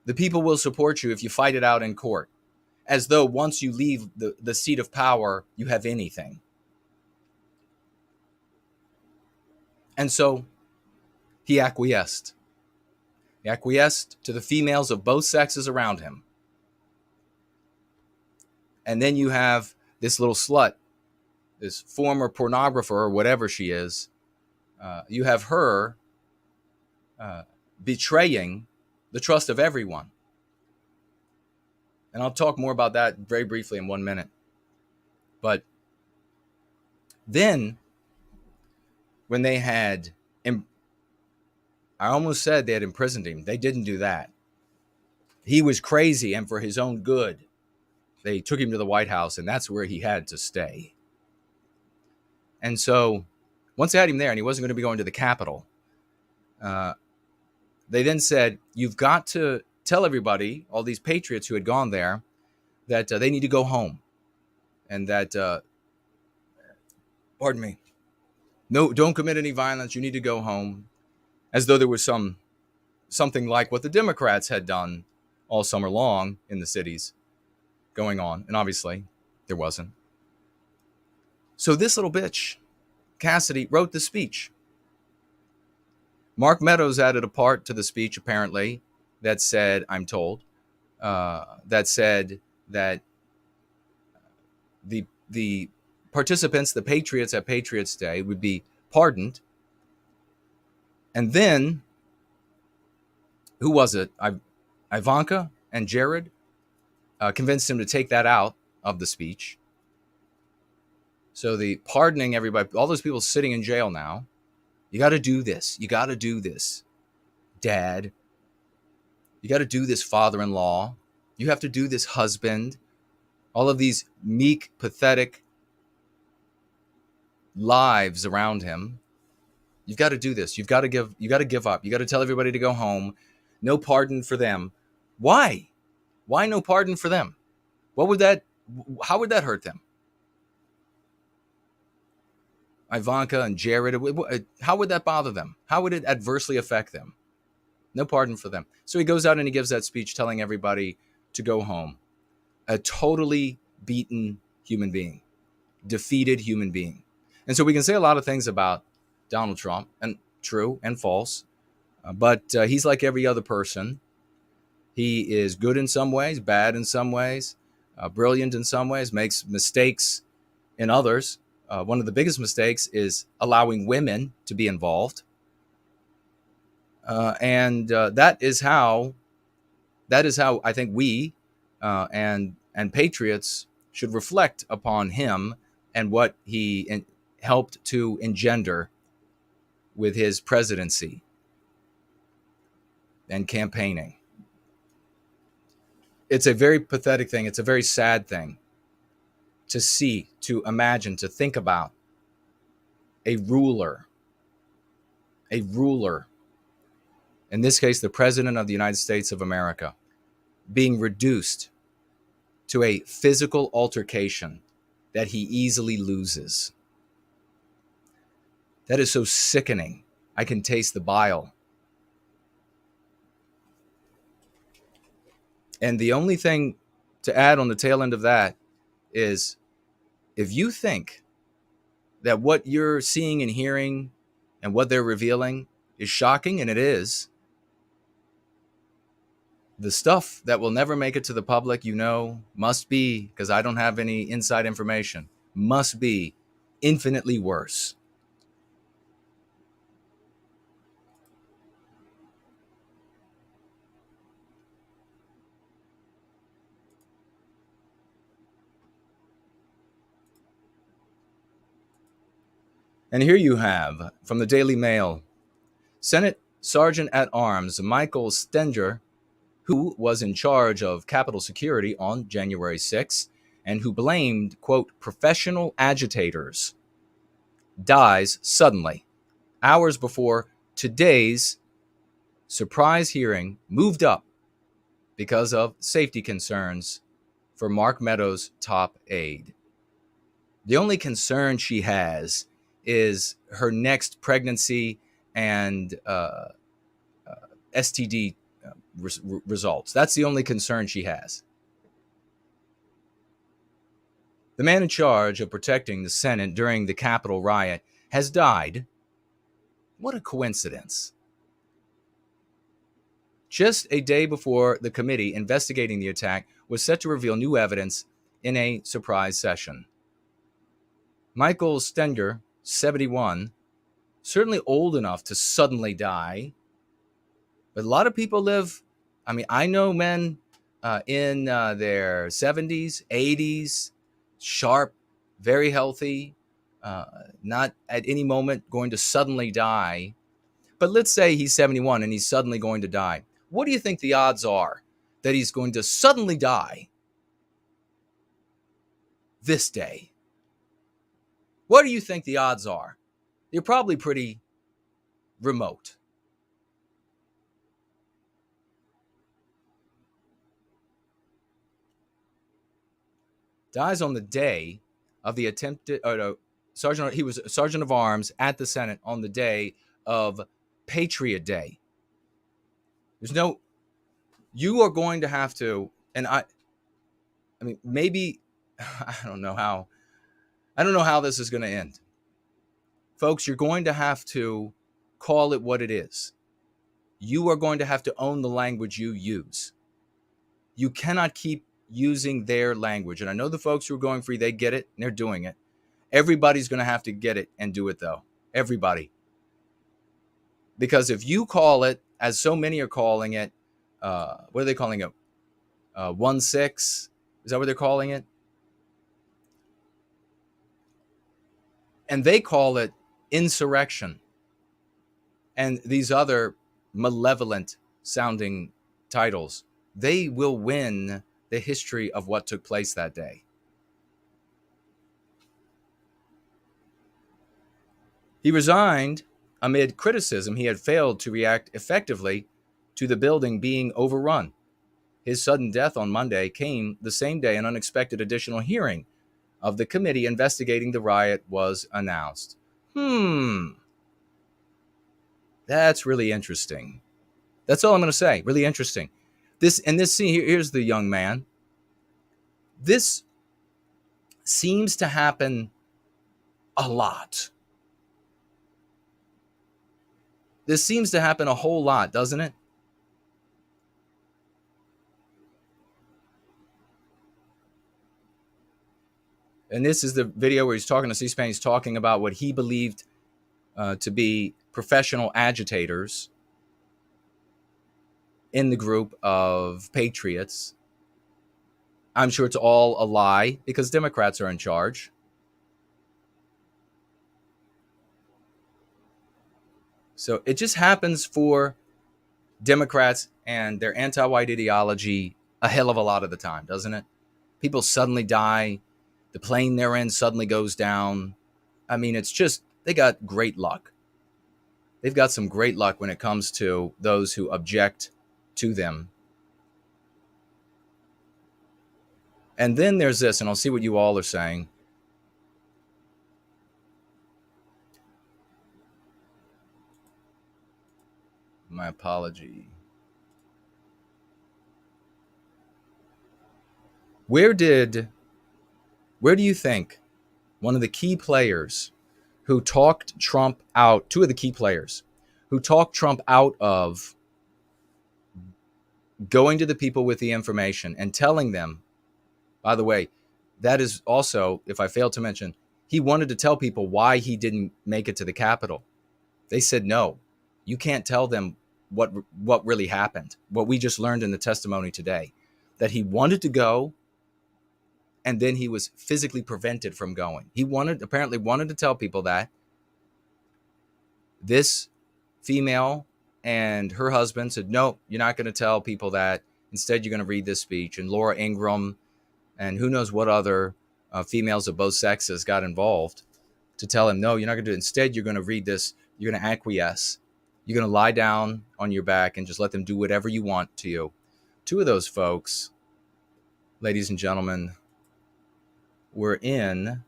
The people will support you if you fight it out in court, as though once you leave the seat of power, you have anything. And so he acquiesced. He acquiesced to the females of both sexes around him. And then you have this little slut, this former pornographer or whatever she is. You have her betraying the trust of everyone. And I'll talk more about that very briefly in 1 minute. But then, when they had, I almost said they had imprisoned him. They didn't do that. He was crazy, and for his own good, they took him to the White House, and that's where he had to stay. And so, once they had him there, and he wasn't going to be going to the Capitol, they then said, you've got to tell everybody, all these patriots who had gone there, that they need to go home. And that, pardon me, no, don't commit any violence. You need to go home. As though there was something like what the Democrats had done all summer long in the cities going on. And obviously, there wasn't. So this little bitch, Cassidy, wrote the speech. Mark Meadows added a part to the speech, apparently, that said, I'm told, that said that the participants, the Patriots at Patriots Day, would be pardoned. And then, who was it? Ivanka and Jared convinced him to take that out of the speech. So the pardoning everybody, all those people sitting in jail now, you got to do this. You got to do this, Dad. You got to do this, father-in-law. You have to do this, husband. All of these meek, pathetic lives around him. You've got to do this. You got to give up. You got to tell everybody to go home. No pardon for them. Why? Why no pardon for them? How would that hurt them? Ivanka and Jared, how would that bother them? How would it adversely affect them? No pardon for them. So he goes out and he gives that speech telling everybody to go home. A totally beaten human being, defeated human being. And so we can say a lot of things about Donald Trump, and true and false, but he's like every other person. He is good in some ways, bad in some ways, brilliant in some ways, makes mistakes in others. One of the biggest mistakes is allowing women to be involved. And that is how I think we and Patriots should reflect upon him and what he helped to engender with his presidency and campaigning. It's a very pathetic thing. It's a very sad thing to see, to imagine, to think about a ruler, in this case, the President of the United States of America, being reduced to a physical altercation that he easily loses. That is so sickening. I can taste the bile. And the only thing to add on the tail end of that is, if you think that what you're seeing and hearing and what they're revealing is shocking, and it is, the stuff that will never make it to the public, must be, because I don't have any inside information, must be infinitely worse. And here you have, from the Daily Mail, Senate Sergeant at Arms Michael Stenger, who was in charge of Capitol security on January 6th and who blamed, quote, professional agitators, dies suddenly, hours before today's surprise hearing moved up because of safety concerns for Mark Meadows' top aide. The only concern she has is her next pregnancy and STD results. That's the only concern she has. The man in charge of protecting the Senate during the Capitol riot has died. What a coincidence. Just a day before the committee investigating the attack was set to reveal new evidence in a surprise session. Michael Stenger, 71, certainly old enough to suddenly die, but a lot of people live, I know men in their 70s, 80s, sharp, very healthy, not at any moment going to suddenly die. But let's say he's 71 and he's suddenly going to die. What do you think the odds are that he's going to suddenly die this day? What do you think the odds are? They're probably pretty remote. Dies on the day of the attempted, he was a sergeant of arms at the Senate on the day of Patriot Day. You are going to have to, and maybe, I don't know how this is going to end. Folks, you're going to have to call it what it is. You are going to have to own the language you use. You cannot keep using their language. And I know the folks who are going free, they get it and they're doing it. Everybody's going to have to get it and do it, though. Everybody. Because if you call it, as so many are calling it, what are they calling it? 1-6? Is that what they're calling it? And they call it insurrection. And these other malevolent sounding titles, they will win the history of what took place that day. He resigned amid criticism he had failed to react effectively to the building being overrun. His sudden death on Monday came the same day an unexpected additional hearing of the committee investigating the riot was announced. That's really interesting. That's all I'm going to say. Really interesting. This scene, here's the young man. This seems to happen a lot. This seems to happen a whole lot, doesn't it? And this is the video where he's talking to C-SPAN. He's talking about what he believed to be professional agitators in the group of Patriots. I'm sure it's all a lie because Democrats are in charge. So it just happens for Democrats and their anti-white ideology a hell of a lot of the time, doesn't it? People suddenly die. The plane they're in suddenly goes down. I mean, it's just, they got great luck. They've got some great luck when it comes to those who object to them. And then there's this, and I'll see what you all are saying. My apology. Where do you think one of the key players who talked Trump out, two of the key players who talked Trump out of going to the people with the information and telling them, by the way, that is also, if I failed to mention, he wanted to tell people why he didn't make it to the Capitol. They said, no, you can't tell them what really happened, what we just learned in the testimony today, that he wanted to go and then he was physically prevented from going. He apparently wanted to tell people that. This female and her husband said, no, you're not going to tell people that. Instead, you're going to read this speech. And Laura Ingraham and who knows what other females of both sexes got involved to tell him, no, you're not going to do it. Instead, you're going to read this. You're going to acquiesce. You're going to lie down on your back and just let them do whatever you want to you. Two of those folks, ladies and gentlemen, were in.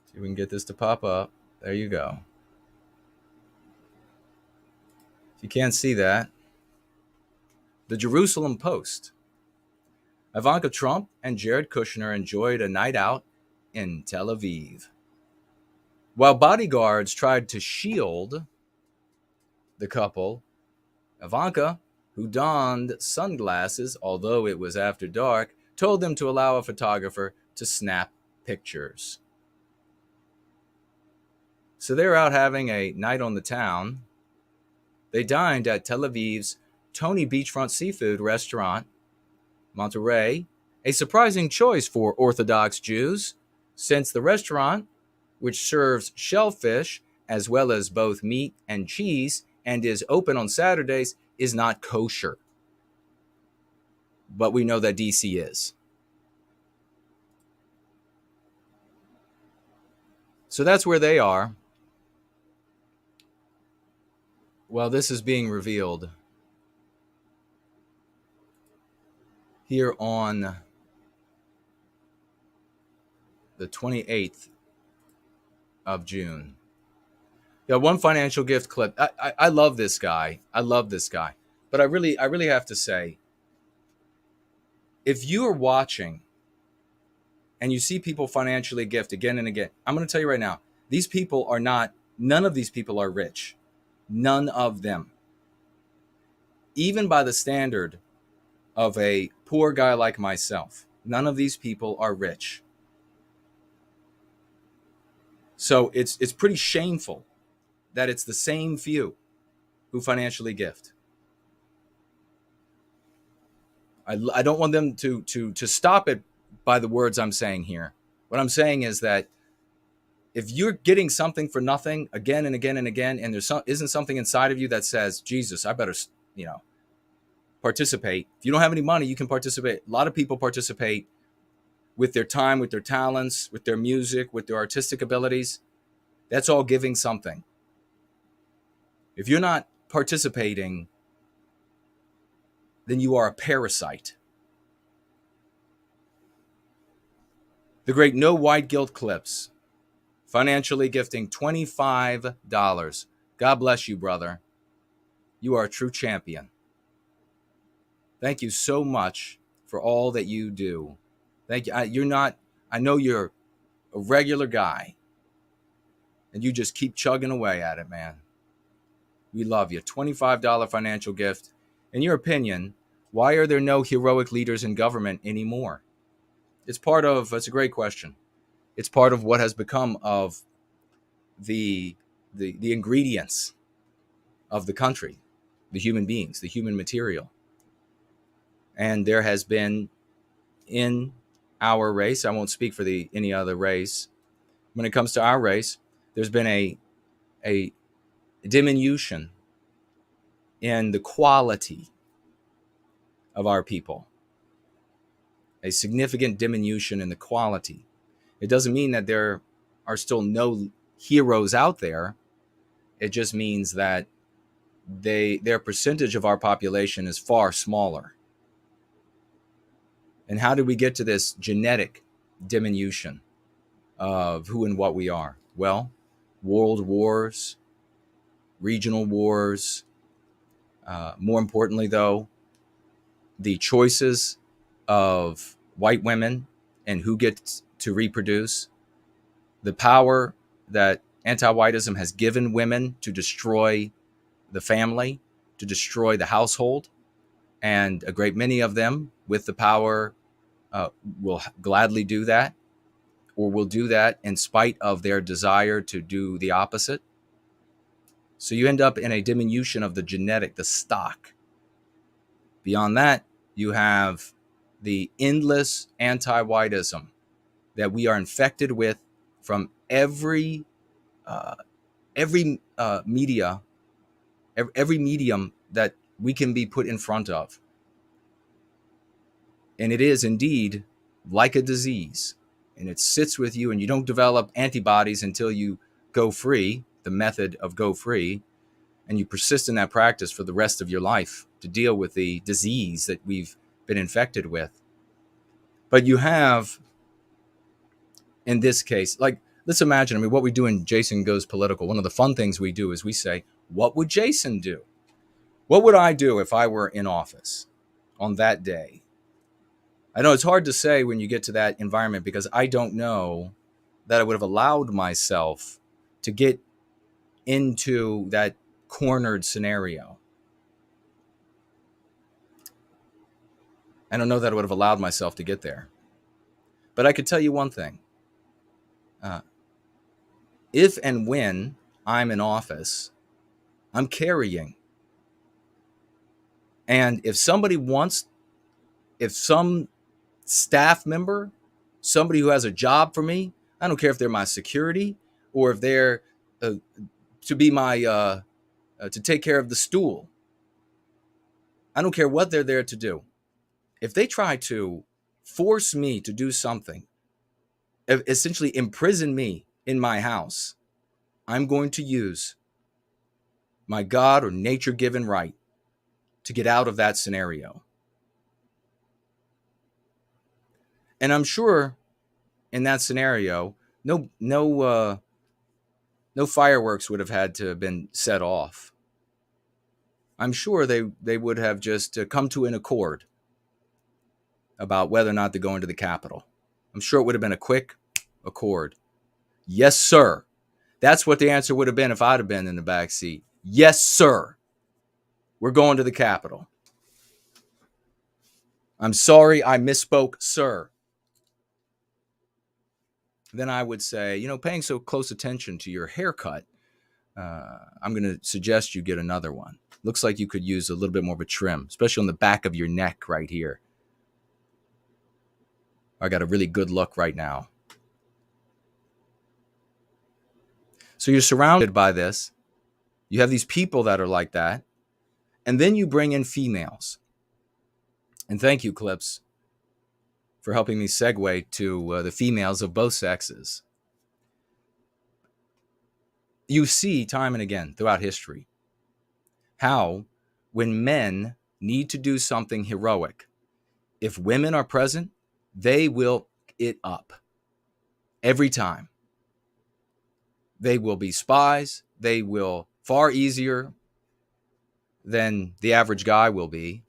See if we can get this to pop up. There you go. If you can't see that, the Jerusalem Post. Ivanka Trump and Jared Kushner enjoyed a night out in Tel Aviv. While bodyguards tried to shield the couple, Ivanka, who donned sunglasses, although it was after dark, told them to allow a photographer to snap pictures. So they're out having a night on the town. They dined at Tel Aviv's Tony Beachfront Seafood Restaurant, Monterey, a surprising choice for Orthodox Jews, since the restaurant, which serves shellfish as well as both meat and cheese and is open on Saturdays, is not kosher. But we know that DC is. So that's where they are. Well, this is being revealed here on the 28th of June. Yeah, one financial gift clip. I love this guy. I love this guy. But I really have to say, if you are watching and you see people financially gift again and again, I'm going to tell you right now, these people are not, none of these people are rich. None of them. Even by the standard of a poor guy like myself, none of these people are rich. So it's pretty shameful that it's the same few who financially gift. I don't want them to stop it by the words I'm saying here. What I'm saying is that if you're getting something for nothing again and again and again, and isn't something inside of you that says, Jesus, I better, participate. If you don't have any money, you can participate. A lot of people participate with their time, with their talents, with their music, with their artistic abilities. That's all giving something. If you're not participating, then you are a parasite. The great No White Guilt clips financially gifting $25. God bless you, brother. You are a true champion. Thank you so much for all that you do. Thank you. I know you're a regular guy, and you just keep chugging away at it, man. We love you. $25 financial gift. In your opinion, why are there no heroic leaders in government anymore? It's a great question. It's part of what has become of the ingredients of the country, the human beings, the human material. And there has been in our race, I won't speak for any other race. When it comes to our race, there's been a diminution in the quality of our people, a significant diminution in the quality. It doesn't mean that there are still no heroes out there. It just means that their percentage of our population is far smaller. And how did we get to this genetic diminution of who and what we are? Well, world wars, regional wars, more importantly, though, the choices of white women and who gets to reproduce, the power that anti-whiteism has given women to destroy the family, to destroy the household, and a great many of them with the power will gladly do that, or will do that in spite of their desire to do the opposite. So you end up in a diminution of the stock. Beyond that, you have the endless anti-whiteism that we are infected with from every medium that we can be put in front of. And it is indeed like a disease, and it sits with you, and you don't develop antibodies until you go free, the method of go free, and you persist in that practice for the rest of your life to deal with the disease that we've been infected with. But you have, in this case, like, let's imagine, what we do in Jason Goes Political, one of the fun things we do is we say, what would Jason do? What would I do if I were in office on that day? I know it's hard to say when you get to that environment, because I don't know that I would have allowed myself to get into that cornered scenario. I don't know that I would have allowed myself to get there. But I could tell you one thing. If and when I'm in office, I'm carrying. And if some staff member, somebody who has a job for me, I don't care if they're my security or if they're to be my to take care of the stool. I don't care what they're there to do. If they try to force me to do something, essentially imprison me in my house, I'm going to use my God or nature-given right to get out of that scenario. And I'm sure in that scenario, no fireworks would have had to have been set off. I'm sure they would have just come to an accord about whether or not to go into the Capitol. I'm sure it would have been a quick accord. Yes, sir. That's what the answer would have been if I'd have been in the back seat. Yes, sir. We're going to the Capitol. I'm sorry, I misspoke, sir. Then I would say, paying so close attention to your haircut, I'm going to suggest you get another one. Looks like you could use a little bit more of a trim, especially on the back of your neck right here. I got a really good look right now. So you're surrounded by this. You have these people that are like that. And then you bring in females. And thank you, Clips, for helping me segue to the females of both sexes. You see time and again throughout history how when men need to do something heroic, if women are present, they will it up every time. They will be spies. They will far easier than the average guy will be.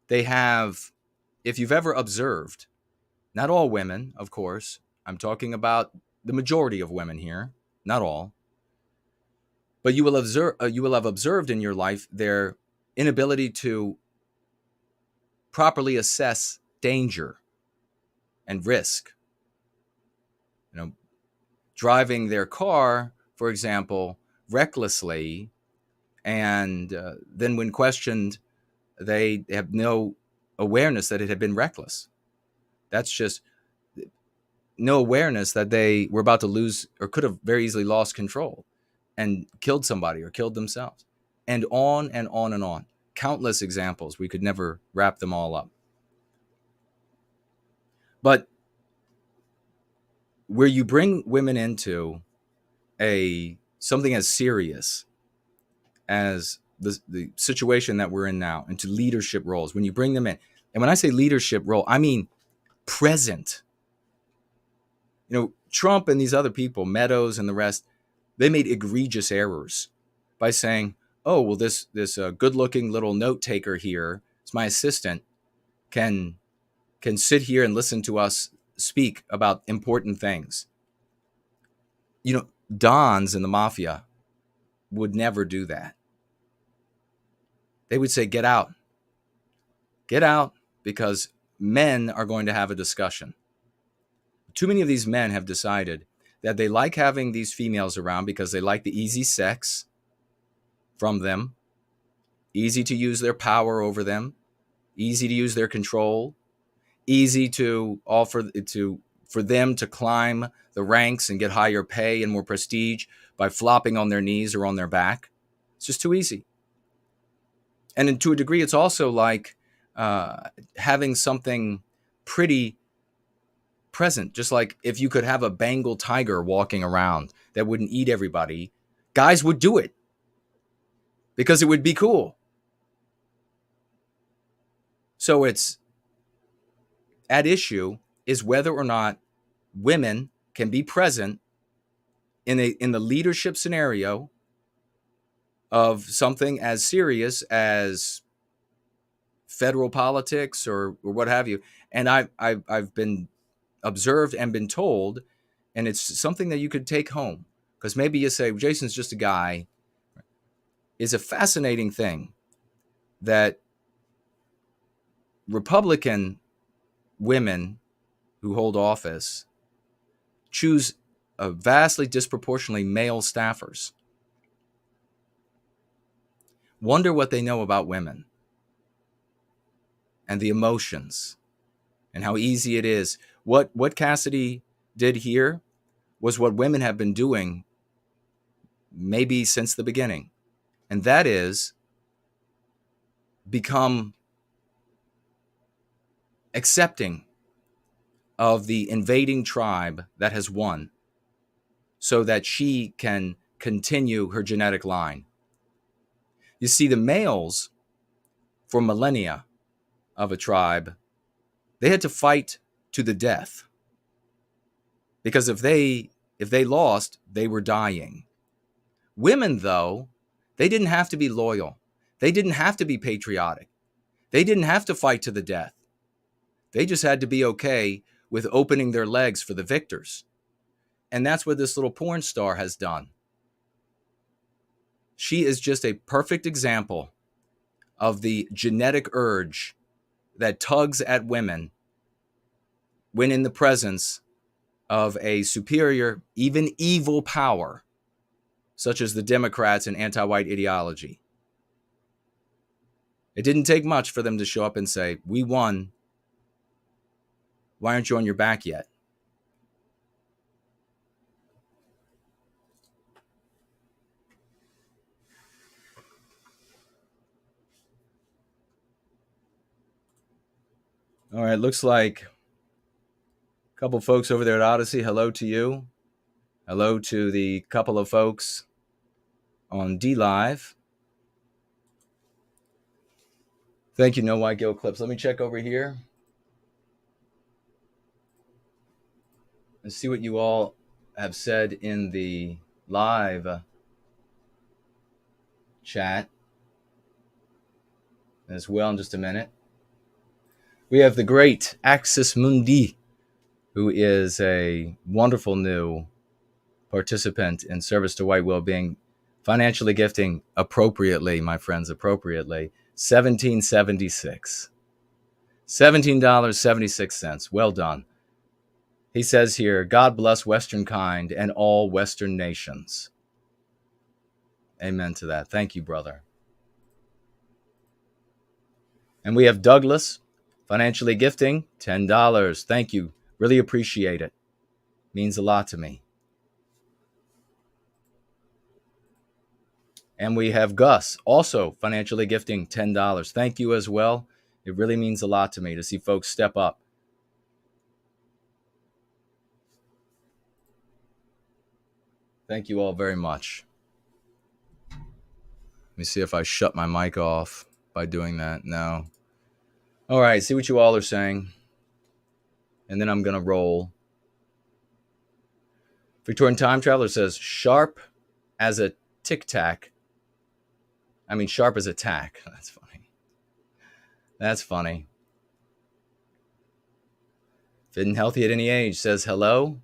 They have, if you've ever observed, not all women, of course, I'm talking about the majority of women here, not all, but you will have observed in your life their inability to properly assess danger and risk. Driving their car, for example, recklessly, and then when questioned, they have no awareness that it had been reckless. That's just no awareness that they were about to lose or could have very easily lost control and killed somebody or killed themselves. And on and on and on. Countless examples. We could never wrap them all up. But where you bring women into something as serious as the situation that we're in now, into leadership roles, when you bring them in, and when I say leadership role, I mean present. Trump and these other people, Meadows and the rest, they made egregious errors by saying, oh, well, this good-looking little note taker here, it's my assistant, can sit here and listen to us speak about important things. Dons in the mafia would never do that. They would say, get out, because men are going to have a discussion. Too many of these men have decided that they like having these females around because they like the easy sex from them, easy to use their power over them, easy to use their control, easy to offer for them to climb the ranks and get higher pay and more prestige by flopping on their knees or on their back. It's just too easy. And to a degree, it's also like having something pretty present. Just like if you could have a Bengal tiger walking around that wouldn't eat everybody, guys would do it because it would be cool. So it's at issue is whether or not women can be present in the leadership scenario of something as serious as federal politics or what have you. And I've been observed and been told, and it's something that you could take home, because maybe you say, Jason's just a guy. Is a fascinating thing that Republican women who hold office choose a vastly disproportionately male staffers. Wonder what they know about women and the emotions and how easy it is. What Cassidy did here was what women have been doing maybe since the beginning. And that is become accepting of the invading tribe that has won so that she can continue her genetic line. You see, the males for millennia of a tribe, they had to fight to the death, because if they lost, they were dying. Women, though, they didn't have to be loyal. They didn't have to be patriotic. They didn't have to fight to the death. They just had to be okay with opening their legs for the victors. And that's what this little porn star has done. She is just a perfect example of the genetic urge that tugs at women when in the presence of a superior, even evil power, such as the Democrats and anti-white ideology. It didn't take much for them to show up and say, we won. Why aren't you on your back yet? All right, looks like a couple folks over there at Odyssey. Hello to you. Hello to the couple of folks on DLive. Thank you, No White Gill Clips. Let me check over here and see what you all have said in the live chat as well in just a minute. We have the great Axis Mundi, who is a wonderful new participant in service to white well-being, financially gifting appropriately, my friends, appropriately, $17.76. $17.76. Well done. He says here, God bless Western kind and all Western nations. Amen to that. Thank you, brother. And we have Douglas, financially gifting, $10. Thank you. Really appreciate it. Means a lot to me. And we have Gus, also financially gifting $10. Thank you as well. It really means a lot to me to see folks step up. Thank you all very much. Let me see if I shut my mic off by doing that. No. All right, see what you all are saying. And then I'm going to roll. Victorian Time Traveler says, sharp as a tic-tac. I mean, sharp as a tack. That's funny. That's funny. Fit and healthy at any age says, hello.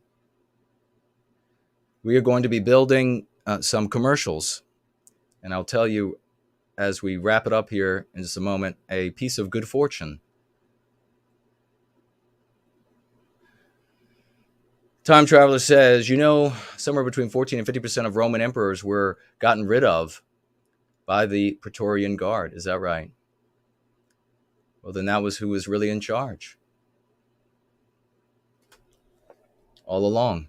We are going to be building some commercials. And I'll tell you, as we wrap it up here in just a moment, a piece of good fortune. Time Traveler says, you know, somewhere between 14 and 50% of Roman emperors were gotten rid of by the Praetorian Guard. Is that right? Well, then that was who was really in charge all along.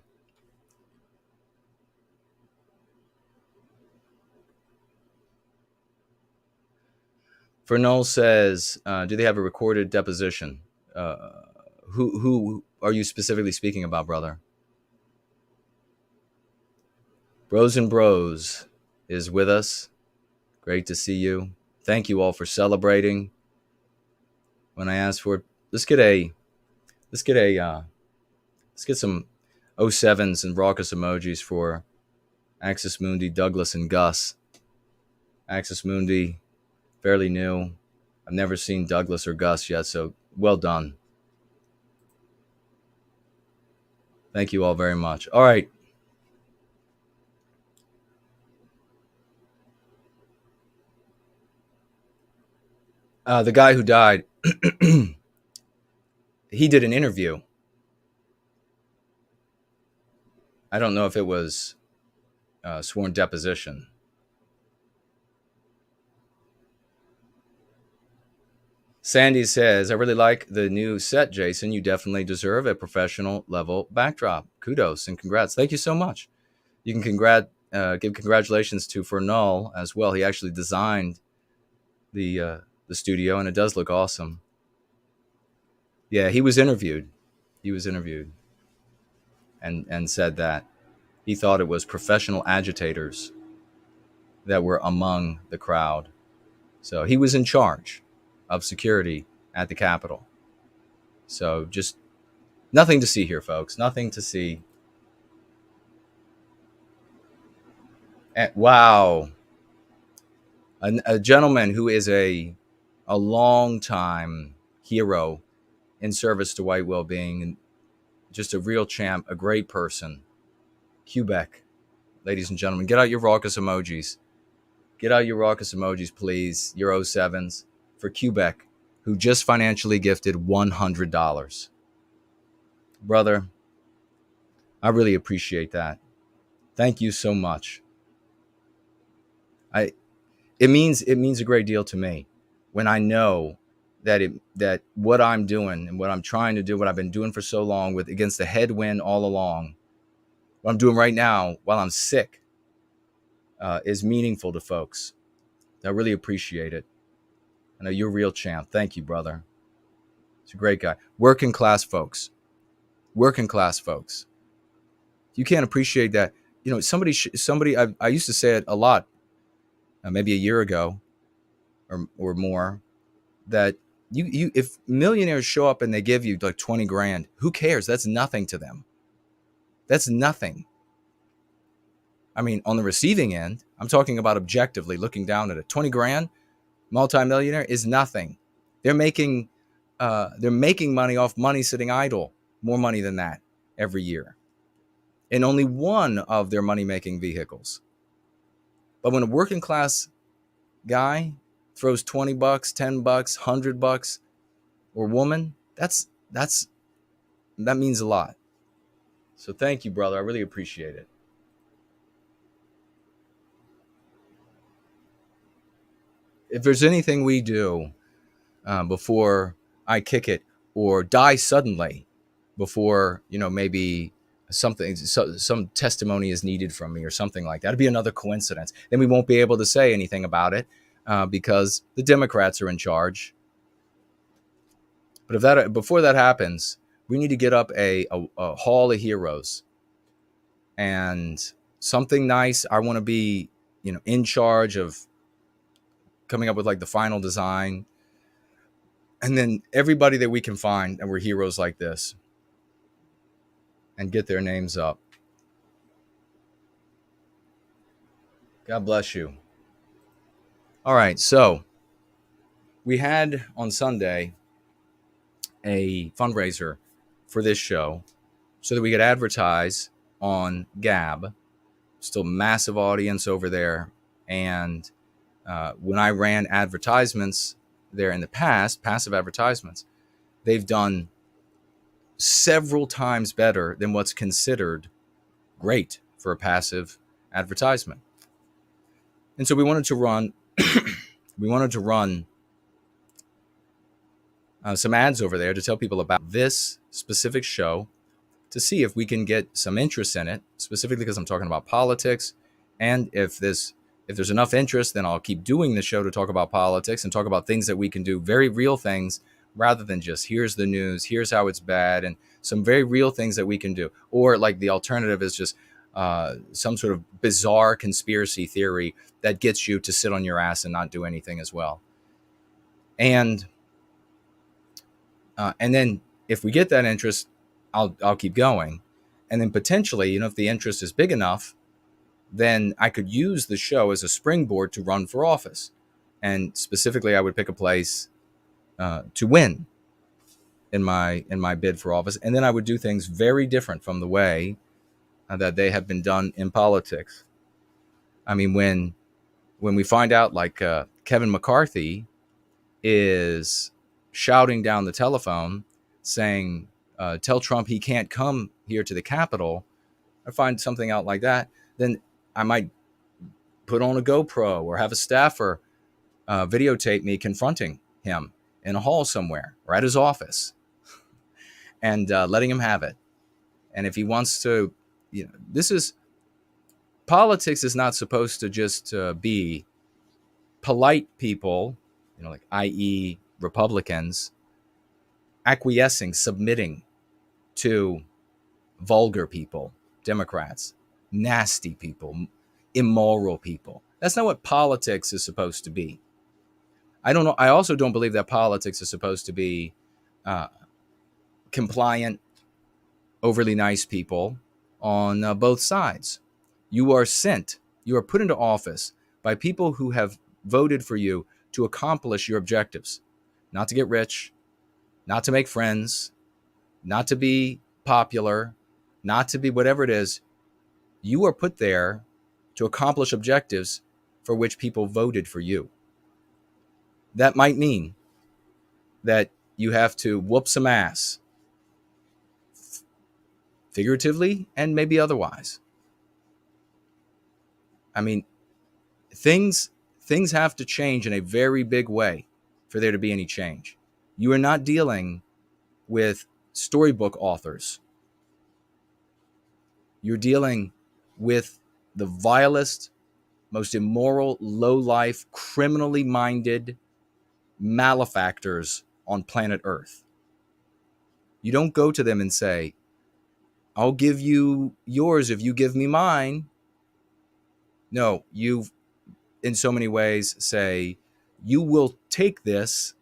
Fernol says, do they have a recorded deposition? Who are you specifically speaking about, brother? Bros and Bros is with us. Great to see you. Thank you all for celebrating. When I asked for it, let's get some 07s and raucous emojis for Axis Mundi, Douglas, and Gus. Axis Mundi, fairly new. I've never seen Douglas or Gus yet, so well done. Thank you all very much. All right. The guy who died, he did an interview. I don't know if it was sworn deposition. Sandy says, I really like the new set, Jason. You definitely deserve a professional level backdrop. Kudos and congrats. Thank you so much. You can give congratulations to Fernal as well. He actually designed the studio, and it does look awesome. Yeah, he was interviewed. And said that he thought it was professional agitators that were among the crowd. So he was in charge of security at the Capitol. So just nothing to see here, folks. Nothing to see. And, wow. A gentleman who is a long-time hero in service to white well-being, and just a real champ, a great person. Quebec, ladies and gentlemen, get out your raucous emojis. Get out your raucous emojis, please. Your 07s for Quebec, who just financially gifted $100. Brother, I really appreciate that. Thank you so much. It means a great deal to me when I know that what I'm doing and what I'm trying to do, what I've been doing for so long with against the headwind all along, what I'm doing right now while I'm sick, is meaningful to folks. I really appreciate it. I know you're a real champ. Thank you, brother. It's a great guy. Working class folks. You can't appreciate that. You know, somebody. I used to say it a lot, maybe a year ago, or more, that you if millionaires show up and they give you like 20 grand, who cares? That's nothing to them. That's nothing. I mean, on the receiving end, I'm talking about objectively looking down at it. 20 grand, multimillionaire is nothing. They're making money off money sitting idle, more money than that every year, in only one of their money-making vehicles. But when a working class guy throws 20 bucks, 10 bucks, 100 bucks, or woman, that means a lot. So thank you, brother. I really appreciate it. If there's anything we do before I kick it or die suddenly, before maybe some testimony is needed from me or something like that, it'd be another coincidence. Then we won't be able to say anything about it because the Democrats are in charge. But before that happens, we need to get up a hall of heroes and something nice. I want to be in charge of coming up with like the final design, and then everybody that we can find and we're heroes like this, and get their names up. God bless you. All right, so we had on Sunday a fundraiser for this show so that we could advertise on Gab. Still massive audience over there. And when I ran advertisements there in the past, passive advertisements, they've done several times better than what's considered great for a passive advertisement. And so we wanted to run some ads over there to tell people about this specific show, to see if we can get some interest in it, specifically because I'm talking about politics. And if there's enough interest, then I'll keep doing the show to talk about politics and talk about things that we can do, very real things, rather than just here's the news, here's how it's bad, and some very real things that we can do. Or like the alternative is just some sort of bizarre conspiracy theory that gets you to sit on your ass and not do anything as well. And then if we get that interest, I'll keep going. And then potentially, if the interest is big enough, then I could use the show as a springboard to run for office. And specifically, I would pick a place to win in my bid for office. And then I would do things very different from the way that they have been done in politics. I mean, when we find out like Kevin McCarthy is shouting down the telephone saying, tell Trump he can't come here to the Capitol, or find something out like that, then I might put on a GoPro or have a staffer videotape me confronting him in a hall somewhere or at his office and letting him have it. And if he wants to, politics is not supposed to just be polite people, like i.e. Republicans, acquiescing, submitting to vulgar people, Democrats, nasty people, immoral people. That's not what politics is supposed to be. I don't know. I also don't believe that politics is supposed to be compliant, overly nice people on both sides. You are put into office by people who have voted for you to accomplish your objectives, not to get rich, not to make friends, not to be popular, not to be whatever it is. You are put there to accomplish objectives for which people voted for you. That might mean that you have to whoop some ass, figuratively and maybe otherwise. I mean, things have to change in a very big way for there to be any change. You are not dealing with storybook authors. You're dealing with the vilest, most immoral, low-life, criminally minded malefactors on planet Earth. You don't go to them and say, I'll give you yours if you give me mine. No, you, in so many ways, say, you will take this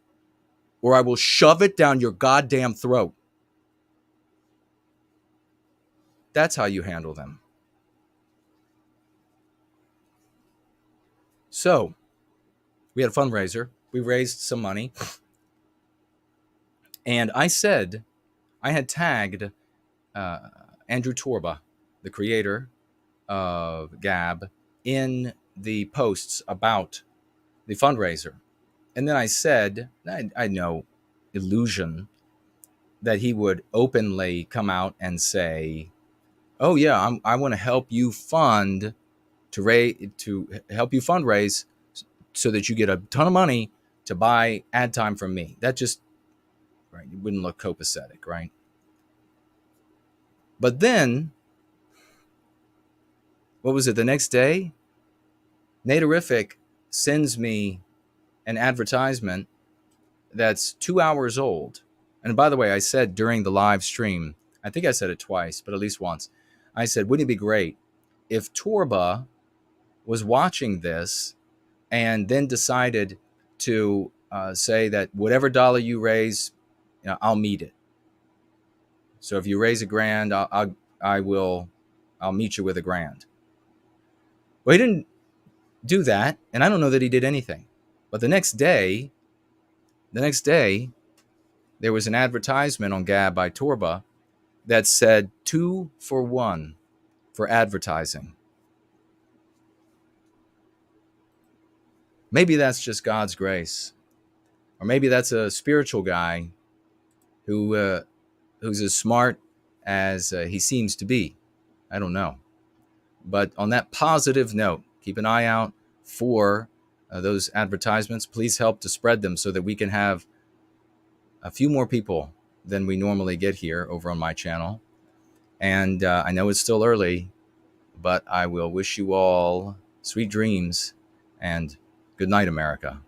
or I will shove it down your goddamn throat. That's how you handle them. So we had a fundraiser. We raised some money. And I had tagged Andrew Torba, the creator of Gab, in the posts about the fundraiser. And then I said, I had no illusion that he would openly come out and say, oh yeah, I want to help you help you fundraise so that you get a ton of money to buy ad time from me. That just, right, it wouldn't look copacetic, right? But then, what was it, the next day? Naterific sends me an advertisement that's 2 hours old. And by the way, I said during the live stream, I think I said it twice, but at least once, I said, wouldn't it be great if Torba was watching this and then decided to say that whatever dollar you raise, I'll meet it. So if you raise $1,000, I'll meet you with $1,000. Well, he didn't do that, and I don't know that he did anything. But the next day, there was an advertisement on Gab by Torba that said 2 for 1 for advertising. Maybe that's just God's grace, or maybe that's a spiritual guy who's as smart as he seems to be. I don't know. But on that positive note, keep an eye out for those advertisements. Please help to spread them so that we can have a few more people than we normally get here over on my channel. And I know it's still early, but I will wish you all sweet dreams and good night, America.